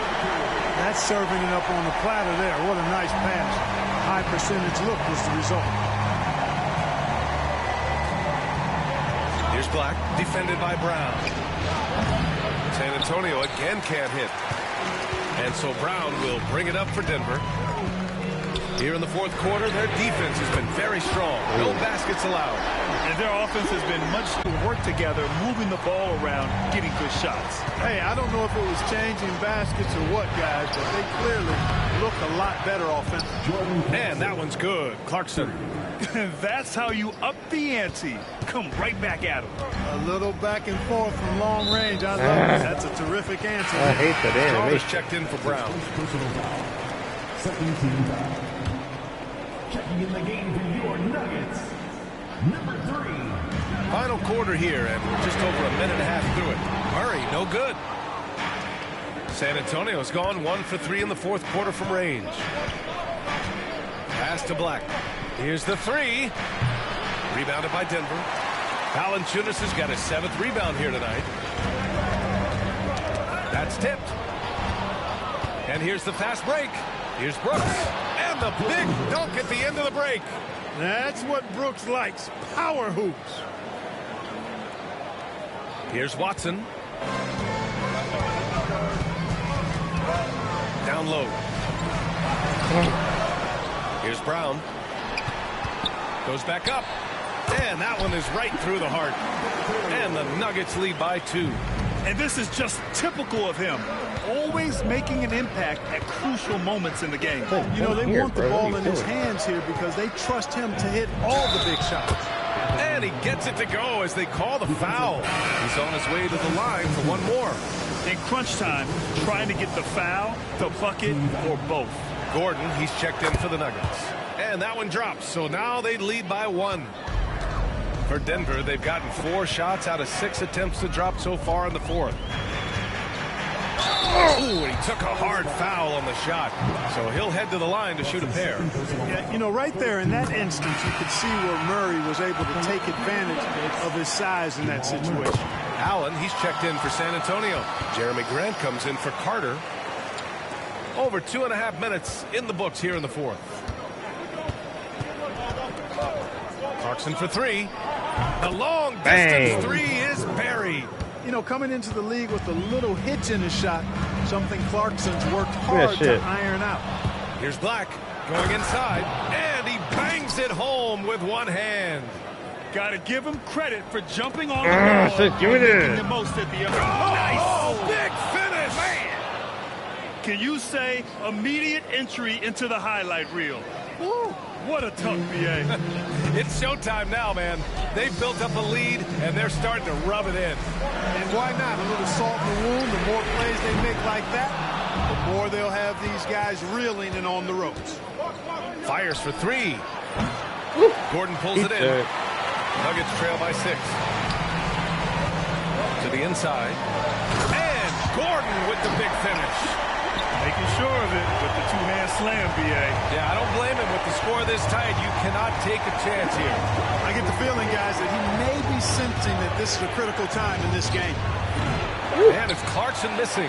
Speaker 5: That's serving it up on the platter there. What a nice pass. High percentage look was the result.
Speaker 2: Here's Black, defended by Brown. San Antonio again can't hit. And so Brown will bring it up for Denver. Here in the fourth quarter, their defense has been very strong. No baskets allowed.
Speaker 3: And their offense has been much to work together, moving the ball around, getting good shots.
Speaker 5: Hey, I don't know if it was changing baskets or what, guys, but they clearly look a lot better offensively.
Speaker 2: And that one's good. Clarkson.
Speaker 3: That's how you up the ante. Come right back at him.
Speaker 5: A little back and forth from long range. I love it. That's a terrific answer.
Speaker 1: I hate that animation.
Speaker 2: Strother's checked in for Brown.
Speaker 6: Second team foul. Checking in the game for your Nuggets, number 3.
Speaker 2: Final quarter here, and we're just over a minute and a half through it. Murray, no good. San Antonio's gone 1 for 3 in the fourth quarter from range. Pass to Black. Here's the three. Rebounded by Denver. Valanciunas has got his 7th rebound here tonight. That's tipped. And here's the fast break. Here's Brooks. And the big dunk at the end of the break.
Speaker 5: That's what Brooks likes. Power hoops.
Speaker 2: Here's Watson. Down low. Here's Brown. Goes back up. And that one is right through the heart. And the Nuggets lead by 2.
Speaker 3: And this is just typical of him. Always making an impact at crucial moments in the game.
Speaker 5: You know, they want the ball in his hands here because they trust him to hit all the big shots.
Speaker 2: And he gets it to go as they call the foul. He's on his way to the line for one more.
Speaker 3: In crunch time, trying to get the foul, the bucket, or both.
Speaker 2: Gordon, he's checked in for the Nuggets. And that one drops, so now they lead by 1. For Denver, they've gotten 4 shots out of 6 attempts to drop so far in the fourth. Ooh, he took a hard foul on the shot. So he'll head to the line to shoot a pair.
Speaker 5: Yeah, you know, right there in that instance, you could see where Murray was able to take advantage of his size in that situation.
Speaker 2: Allen, he's checked in for San Antonio. Jeremy Grant comes in for Carter. Over 2.5 minutes in the books here in the fourth. Clarkson for 3. The long distance 3 is buried.
Speaker 5: You know, coming into the league with a little hitch in his shot, something Clarkson's worked hard to iron out.
Speaker 2: Here's Black going inside, and he bangs it home with one hand.
Speaker 3: Got to give him credit for jumping on the ball and making the most at the other.
Speaker 2: Nice! Big finish!
Speaker 3: Man! Can you say immediate entry into the highlight reel? Woo! What a tough BA.
Speaker 2: It's showtime now, man. They've built up a lead, and they're starting to rub it in.
Speaker 5: And why not? A little salt in the wound. The more plays they make like that, the more they'll have these guys reeling and on the ropes.
Speaker 2: Fires for 3. Gordon pulls it in. Nuggets trail by 6. To the inside. And Gordon with the big finish.
Speaker 3: Making sure of it with the two-hand slam, B.A.
Speaker 2: Yeah, I don't blame him with the score this tight. You cannot take a chance here.
Speaker 5: I get the feeling, guys, that he may be sensing that this is a critical time in this game.
Speaker 2: And it's Clarkson missing.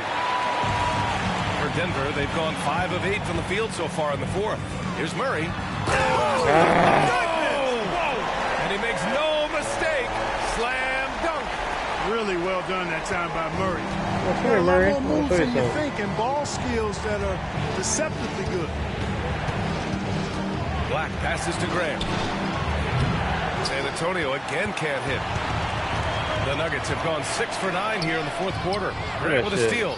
Speaker 2: For Denver, they've gone 5 of 8 from the field so far in the fourth. Here's Murray. Oh, and he makes no mistake. Slam dunk.
Speaker 5: Really well done that time by Murray.
Speaker 1: Well,
Speaker 5: a lot more moves than you think, and ball skills that are deceptively good.
Speaker 2: Black passes to Graham. San Antonio again can't hit. The Nuggets have gone 6 for 9 here in the fourth quarter. Graham with a steal.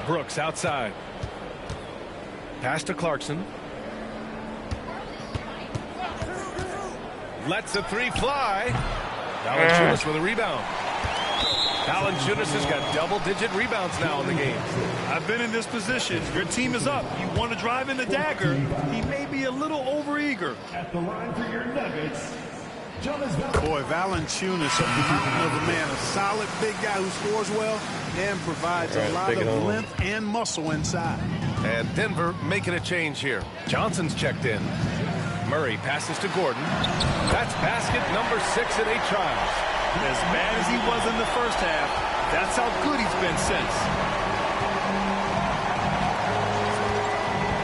Speaker 2: Brooks outside. Pass to Clarkson. Lets the 3 fly. Valanciunas with a rebound. Valanciunas has got double-digit rebounds now in the game.
Speaker 3: I've been in this position. Your team is up. You want to drive in the dagger. He may be a little overeager.
Speaker 6: At the line for your Nuggets,
Speaker 5: boy, Valanciunas, a mountain of a man, a solid big guy who scores well and provides a lot of length and muscle inside.
Speaker 2: And Denver making a change here. Johnson's checked in. Murray passes to Gordon. That's basket number 6 in 8 trials.
Speaker 3: As bad as he was in the first half, that's how good he's been since.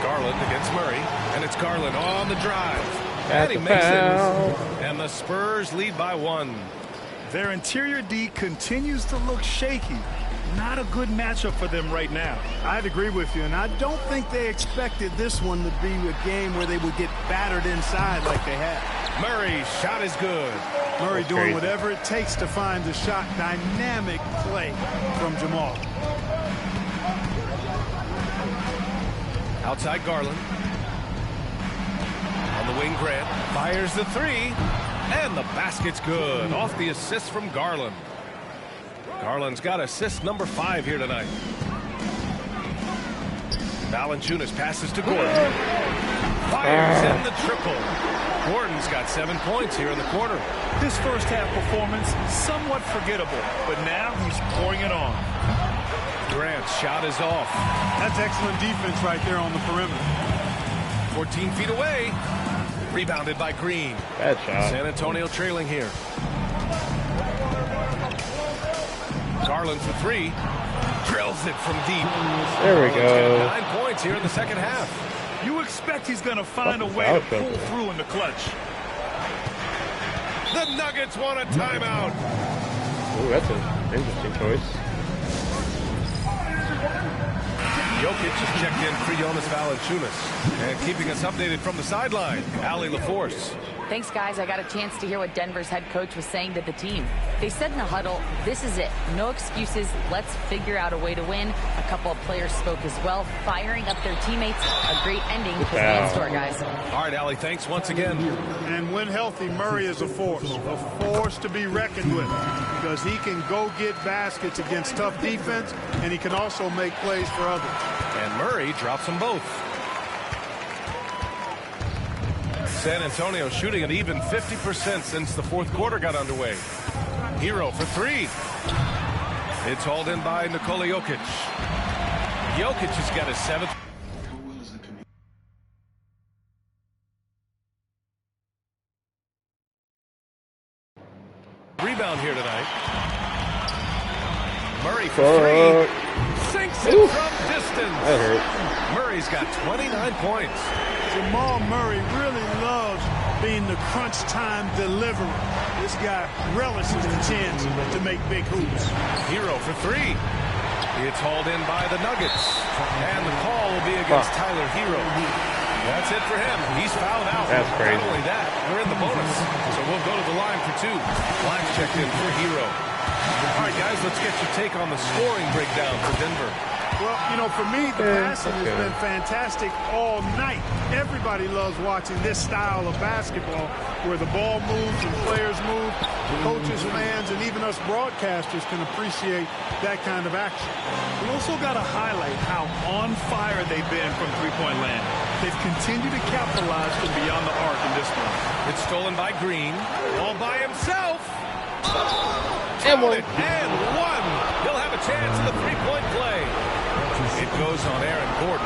Speaker 2: Garland against Murray, and it's Garland on the drive. And he makes it. And the Spurs lead by 1.
Speaker 3: Their interior D continues to look shaky. Not a good matchup for them right now.
Speaker 5: I'd agree with you, and I don't think they expected this one to be a game where they would get battered inside like they had.
Speaker 2: Murray's shot is good.
Speaker 5: Murray doing whatever it takes to find the shot. Dynamic play from Jamal.
Speaker 2: Outside Garland. On the wing, Grant fires the 3. And the basket's good. Off the assist from Garland. Garland's got assist number 5 here tonight. Valanciunas passes to Gordon. Fires in the triple. Gordon's got 7 points here in the quarter.
Speaker 3: His first half performance, somewhat forgettable, but now he's pouring it on.
Speaker 2: Grant's shot is off.
Speaker 5: That's excellent defense right there on the perimeter.
Speaker 2: 14 feet away. Rebounded by Green.
Speaker 1: Bad shot.
Speaker 2: San Antonio trailing here. Garland for 3. Drills it from deep.
Speaker 1: There we go.
Speaker 2: 9 points here in the second half.
Speaker 3: You expect he's going to find a way to pull through in the clutch.
Speaker 2: The Nuggets want a timeout.
Speaker 1: Ooh, that's an interesting choice.
Speaker 2: Jokic has checked in for Jonas Valanciunas. And keeping us updated from the sideline, Allie LaForce.
Speaker 4: Thanks, guys. I got a chance to hear what Denver's head coach was saying to the team. They said in the huddle, this is it. No excuses. Let's figure out a way to win. A couple of players spoke as well, firing up their teammates. A great ending to the main store, guys.
Speaker 2: All right, Allie, thanks once again.
Speaker 5: And when healthy, Murray is a force to be reckoned with, because he can go get baskets against tough defense, and he can also make plays for others.
Speaker 2: And Murray drops them both. San Antonio shooting at even 50% since the fourth quarter got underway. Hero for 3. It's hauled in by Nikola Jokic. Jokic has got his 7th. Rebound here tonight. Murray for 3. Sinks it from distance.
Speaker 1: That hurt.
Speaker 2: Murray's got 29 points.
Speaker 5: Jamal Murray really loves being the crunch time deliverer. This guy relishes the chance to make big hoops.
Speaker 2: Hero for 3. It's hauled in by the Nuggets. And the call will be against Tyler Hero. That's it for him. He's fouled out.
Speaker 1: That's crazy.
Speaker 2: Not only that, we're in the bonus. So we'll go to the line for 2. Black's checked in for Hero. All right, guys, let's get your take on the scoring breakdown for Denver.
Speaker 5: Well, you know, for me, the passing has been fantastic all night. Everybody loves watching this style of basketball where the ball moves and players move. Coaches, fans, and even us broadcasters can appreciate that kind of action.
Speaker 3: We also got to highlight how on fire they've been from three-point land. They've continued to capitalize from beyond the arc in this one.
Speaker 2: It's stolen by Green, all by himself.
Speaker 1: And one.
Speaker 2: And 1. He'll have a chance in the three-point play. It goes on Aaron Gordon.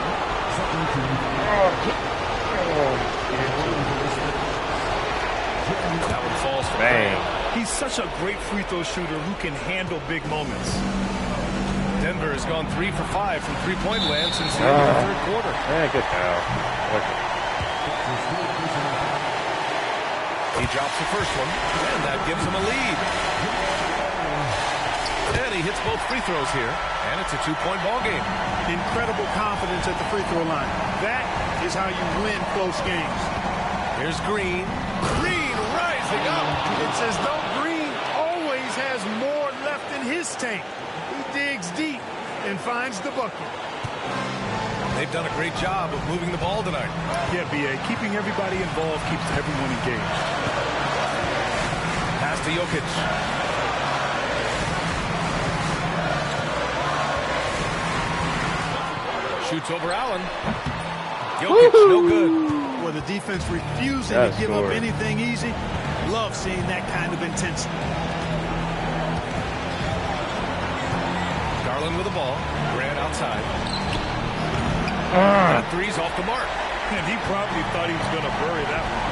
Speaker 2: That one falls for
Speaker 1: Bang.
Speaker 3: He's such a great free throw shooter who can handle big moments.
Speaker 2: Denver has gone 3 for 5 from three-point land since the end of the third quarter.
Speaker 1: Good foul. Okay.
Speaker 2: He drops the first one, and that gives him a lead. And he hits both free throws here, and it's a 2-point ball game.
Speaker 5: Incredible confidence at the free throw line. That is how you win close games.
Speaker 2: Here's Green. Green rising up.
Speaker 5: It's as though Green always has more left in his tank. He digs deep and finds the bucket.
Speaker 2: They've done a great job of moving the ball tonight.
Speaker 3: Yeah, B.A., keeping everybody involved keeps everyone engaged.
Speaker 2: Pass to Jokic. Shoots over Allen. Jokic, no good.
Speaker 5: Well, the defense refusing to give up anything easy. Love seeing that kind of intensity.
Speaker 2: Garland with the ball. Grant outside. That three's off the mark.
Speaker 3: And he probably thought he was going to bury that one.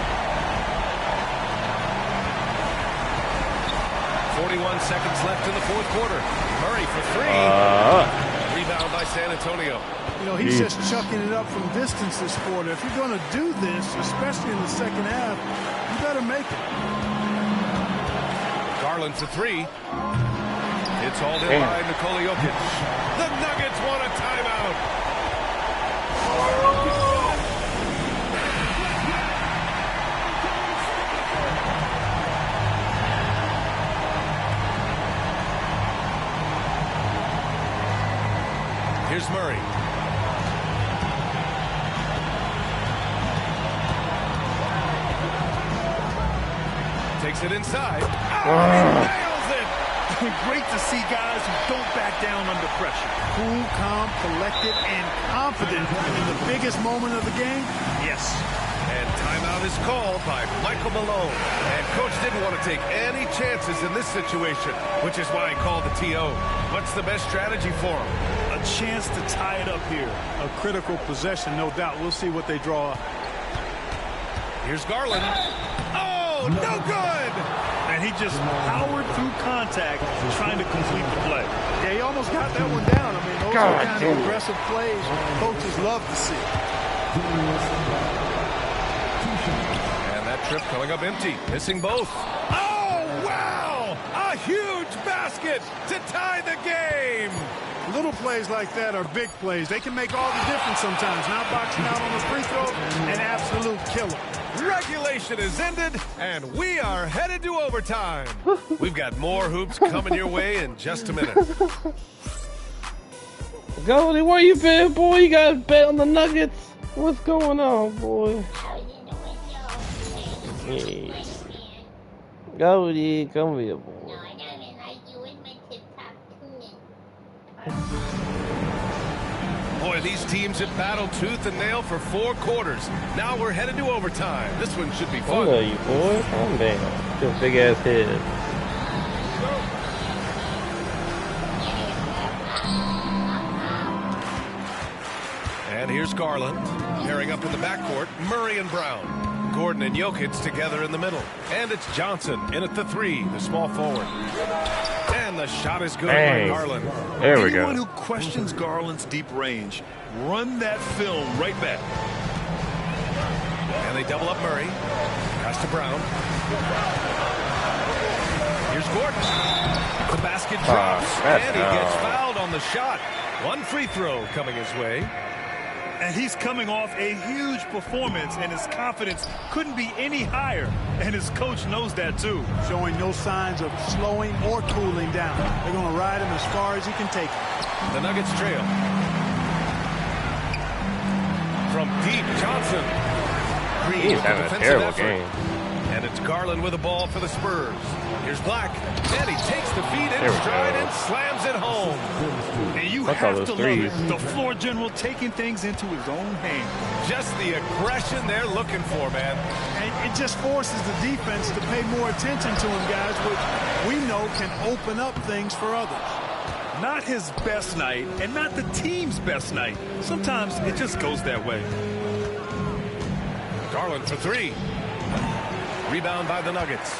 Speaker 2: 41 seconds left in the fourth quarter. Murray for 3. Rebound by San Antonio.
Speaker 5: You know, he's just chucking it up from distance this quarter. If you're going to do this, especially in the second half, you better make it.
Speaker 2: Garland for 3. It's hauled in by Nikola Jokic. The Nuggets want a timeout. Here's Murray. Takes it inside. Oh, he nails it.
Speaker 3: Great to see guys who don't back down under pressure.
Speaker 5: Cool, calm, collected, and confident in the biggest moment of the game. Yes.
Speaker 2: And timeout is called by Michael Malone. And Coach didn't want to take any chances in this situation, which is why he called the TO. What's the best strategy for him?
Speaker 3: A chance to tie it up here.
Speaker 5: A critical possession, no doubt. We'll see what they draw up.
Speaker 2: Here's Garland. Oh, no good!
Speaker 3: And he just powered through contact trying to complete the play.
Speaker 5: Yeah, he almost got that one down. I mean, those are the kind of aggressive plays coaches love to see.
Speaker 2: And that trip coming up empty, missing both. Oh, wow! A huge basket to tie the game!
Speaker 5: Little plays like that are big plays. They can make all the difference sometimes. Not boxing out on the free throw, an absolute killer.
Speaker 2: Regulation is ended, and we are headed to overtime. We've got more hoops coming your way in just a minute.
Speaker 1: Goldie, where you been, boy? You got a bet on the Nuggets? What's going on, boy? Yeah. Goldie, come here, boy.
Speaker 2: Boy, these teams have battled tooth and nail for 4 quarters. Now we're headed to overtime. This one should be fun.
Speaker 1: I know you, boy. Calm down. Your big ass head.
Speaker 2: And here's Garland pairing up in the backcourt. Murray and Brown. Gordon and Jokic together in the middle. And it's Johnson in at the 3, the small forward. And the shot is good by Garland.
Speaker 1: There we go.
Speaker 3: Anyone who questions Garland's deep range, run that film right back.
Speaker 2: And they double up Murray. Pass to Brown. Here's Gordon. The basket drops, and he gets fouled on the shot. 1 free throw coming his way.
Speaker 3: And he's coming off a huge performance, and his confidence couldn't be any higher. And his coach knows that, too.
Speaker 5: Showing no signs of slowing or cooling down. They're going to ride him as far as he can take him.
Speaker 2: The Nuggets trail. From deep, Johnson.
Speaker 1: He's having a terrible game.
Speaker 2: And it's Garland with the ball for the Spurs. Here's Black. And he takes the feed in stride and slams it home.
Speaker 3: And you have to love it. The floor general taking things into his own hands.
Speaker 2: Just the aggression they're looking for, man.
Speaker 5: And it just forces the defense to pay more attention to him, guys, which we know can open up things for others.
Speaker 3: Not his best night, and not the team's best night. Sometimes it just goes that way.
Speaker 2: Garland for 3. Rebound by the Nuggets.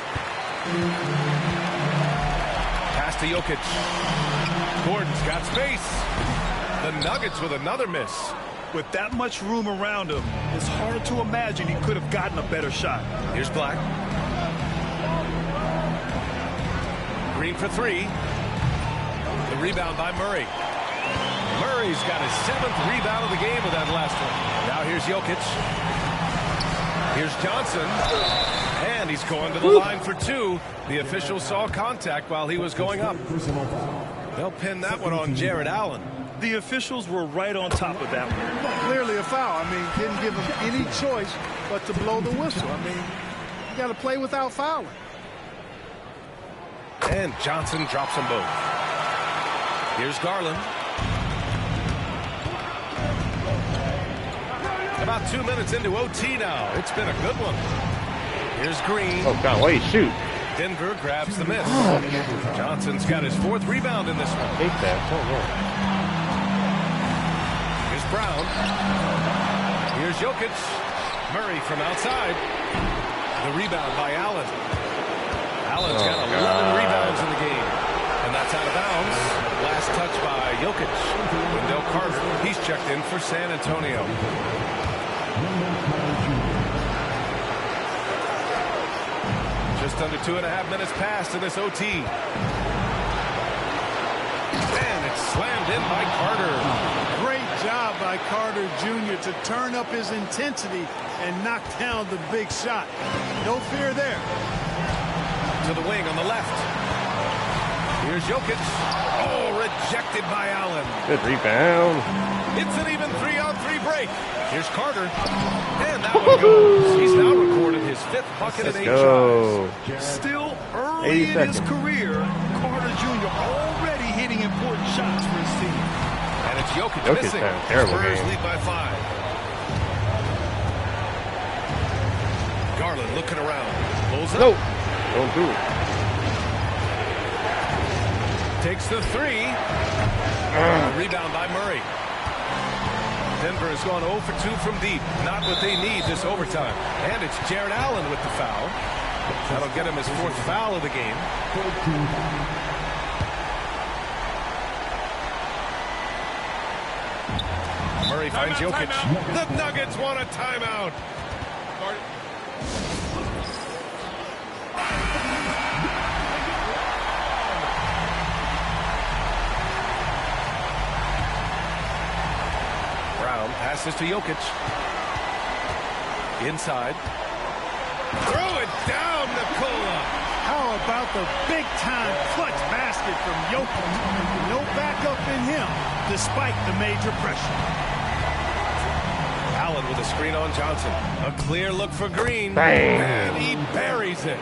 Speaker 2: Pass to Jokic. Gordon's got space. The Nuggets with another miss.
Speaker 3: With that much room around him, it's hard to imagine he could have gotten a better shot.
Speaker 2: Here's Black. Green for 3. The rebound by Murray. Murray's got his 7th rebound of the game with that last one. Now here's Jokic. Here's Johnson. And he's going to the line for 2. The official saw contact while he was going up. They'll pin that one on Jared Allen.
Speaker 3: The officials were right on top of that one.
Speaker 5: Well, clearly a foul. I mean, didn't give him any choice but to blow the whistle. I mean, you got to play without fouling.
Speaker 2: And Johnson drops them both. Here's Garland. About 2 minutes into OT now. It's been a good one. Here's Green.
Speaker 1: Oh, God, why you shoot?
Speaker 2: Denver grabs the miss. Johnson's got his 4th rebound in this one.
Speaker 1: Take that.
Speaker 2: Here's Brown. Here's Jokic. Murray from outside. The rebound by Allen. Allen's got 11 rebounds in the game. And that's out of bounds. Last touch by Jokic. Wendell Carter. He's checked in for San Antonio. Just under 2.5 minutes passed in this OT. And it's slammed in by Carter.
Speaker 5: Great job by Carter Jr. to turn up his intensity and knock down the big shot. No fear there.
Speaker 2: To the wing on the left. Here's Jokic. Oh, rejected by Allen.
Speaker 1: Good rebound.
Speaker 2: It's an even 3-on-3 break. Here's Carter. And that one goes. He's now recorded his 5th bucket in 8 shots.
Speaker 3: Still early in his career, Carter Jr. already hitting important shots for his team.
Speaker 2: And it's Jokic missing.
Speaker 1: Spurs
Speaker 2: lead by 5. Garland looking around. Pulls up.
Speaker 1: No, don't do it.
Speaker 2: Takes the 3. Rebound by Murray. Denver has gone 0 for 2 from deep. Not what they need this overtime. And it's Jarrett Allen with the foul. That'll get him his 4th foul of the game. Murray finds Jokic. The Nuggets want a timeout. Brown passes to Jokic. Inside. Throw it down, Nikola.
Speaker 5: How about the big-time clutch basket from Jokic? No backup in him, despite the major pressure.
Speaker 2: Allen with a screen on Johnson. A clear look for Green.
Speaker 1: Bang.
Speaker 2: And he buries it.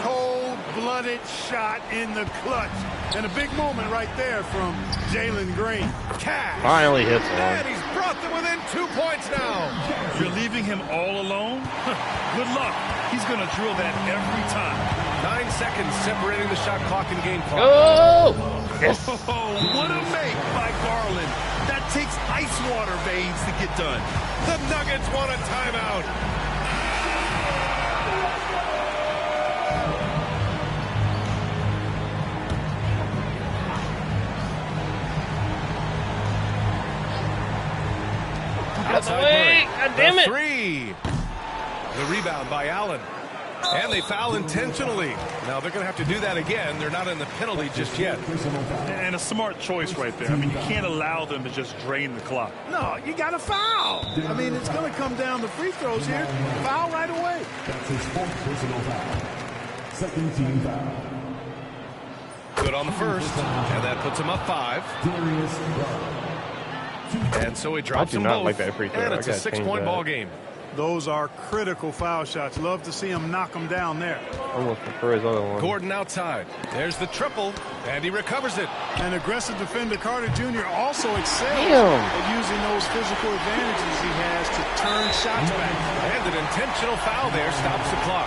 Speaker 5: Cold-blooded shot in the clutch. And a big moment right there from Jalen Green.
Speaker 2: Cash.
Speaker 1: Finally hits one.
Speaker 2: And he's brought them within 2 points now.
Speaker 3: You're leaving him all alone? Good luck. He's going to drill that every time.
Speaker 2: 9 seconds separating the shot clock and game clock.
Speaker 1: Oh! Yes.
Speaker 3: Oh, what a make by Garland. That takes ice water veins to get done.
Speaker 2: The Nuggets want a timeout. Outside Murray.
Speaker 1: God damn it.
Speaker 2: 3. The rebound by Allen. And they foul intentionally. Now they're going to have to do that again. They're not in the penalty just yet.
Speaker 3: And a smart choice right there. I mean, you can't allow them to just drain the clock.
Speaker 5: No, you got to foul. I mean, it's going to come down to free throws here. Foul right away.
Speaker 6: That's his 4th personal foul. Second team foul.
Speaker 2: Good on the first. And that puts him up 5.
Speaker 6: Darius Garland.
Speaker 2: And so he drops them
Speaker 1: not
Speaker 2: both.
Speaker 1: like that free throw.
Speaker 2: And it's a
Speaker 1: I gotta change
Speaker 2: 6-point
Speaker 1: that.
Speaker 2: ball game.
Speaker 5: Those are critical foul shots. Love to see him knock them down there.
Speaker 1: Almost prefer his other one.
Speaker 2: Gordon outside. There's the triple, and he recovers it.
Speaker 5: An aggressive defender, Carter Jr., also excels
Speaker 1: Damn.
Speaker 5: at using those physical advantages he has to turn shots back.
Speaker 2: And an intentional foul there stops the clock.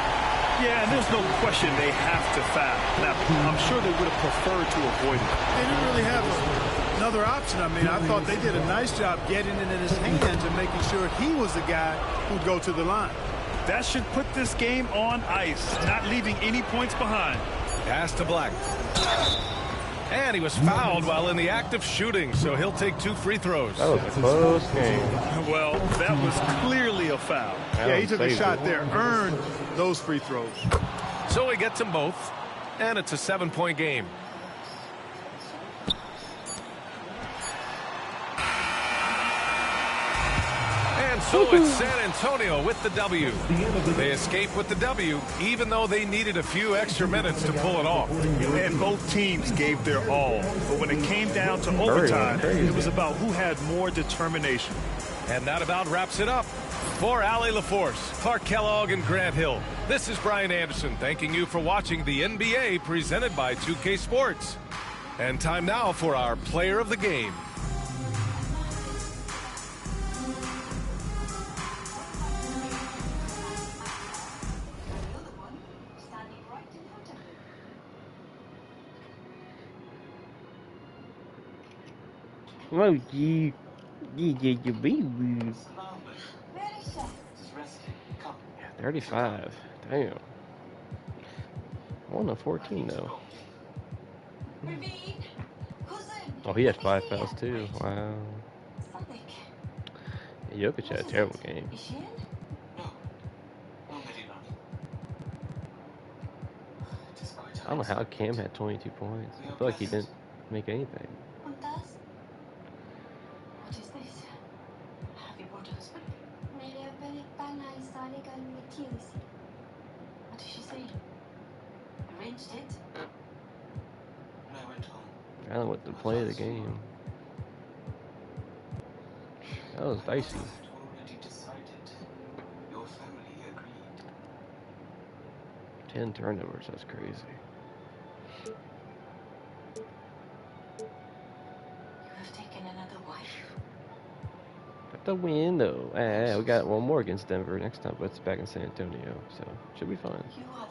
Speaker 3: Yeah, and there's no question they have to foul. Now, I'm sure they would have preferred to avoid it.
Speaker 5: They didn't really have another option. I mean, I thought they did a nice job getting it in his hands and making sure he was the guy who'd go to the line.
Speaker 3: That should put this game on ice, not leaving any points behind.
Speaker 2: Pass to Black. And he was fouled while in the act of shooting, so he'll take 2 free throws.
Speaker 1: That was a close game.
Speaker 3: Well, that was clearly a foul.
Speaker 5: Yeah, he took a shot there, earned those free throws.
Speaker 2: So he gets them both, and it's a 7-point game. And so it's San Antonio with the W. They escape with the W, even though they needed a few extra minutes to pull it off.
Speaker 3: And both teams gave their all. But when it came down to overtime, it was about who had more determination.
Speaker 2: And that about wraps it up. For Allie LaForce, Clark Kellogg, and Grant Hill, this is Brian Anderson thanking you for watching the NBA presented by 2K Sports. And time now for our player of the game.
Speaker 1: Well, you baby. 35. Damn. I won a 14 though. Oh, he had 5 fouls too. Wow. Jokic had a terrible game. I don't know how Cam had 22 points. I feel like he didn't make anything.
Speaker 11: What did she say? Arranged it? When I went home.
Speaker 1: I don't know what to play of the game. That was dicey.
Speaker 11: Already decided. Your family agreed.
Speaker 1: 10 turnovers, that's crazy.
Speaker 11: taken another wife?
Speaker 1: At the window. We got one more against Denver next time, but it's back in San Antonio, so should be fun.
Speaker 11: You are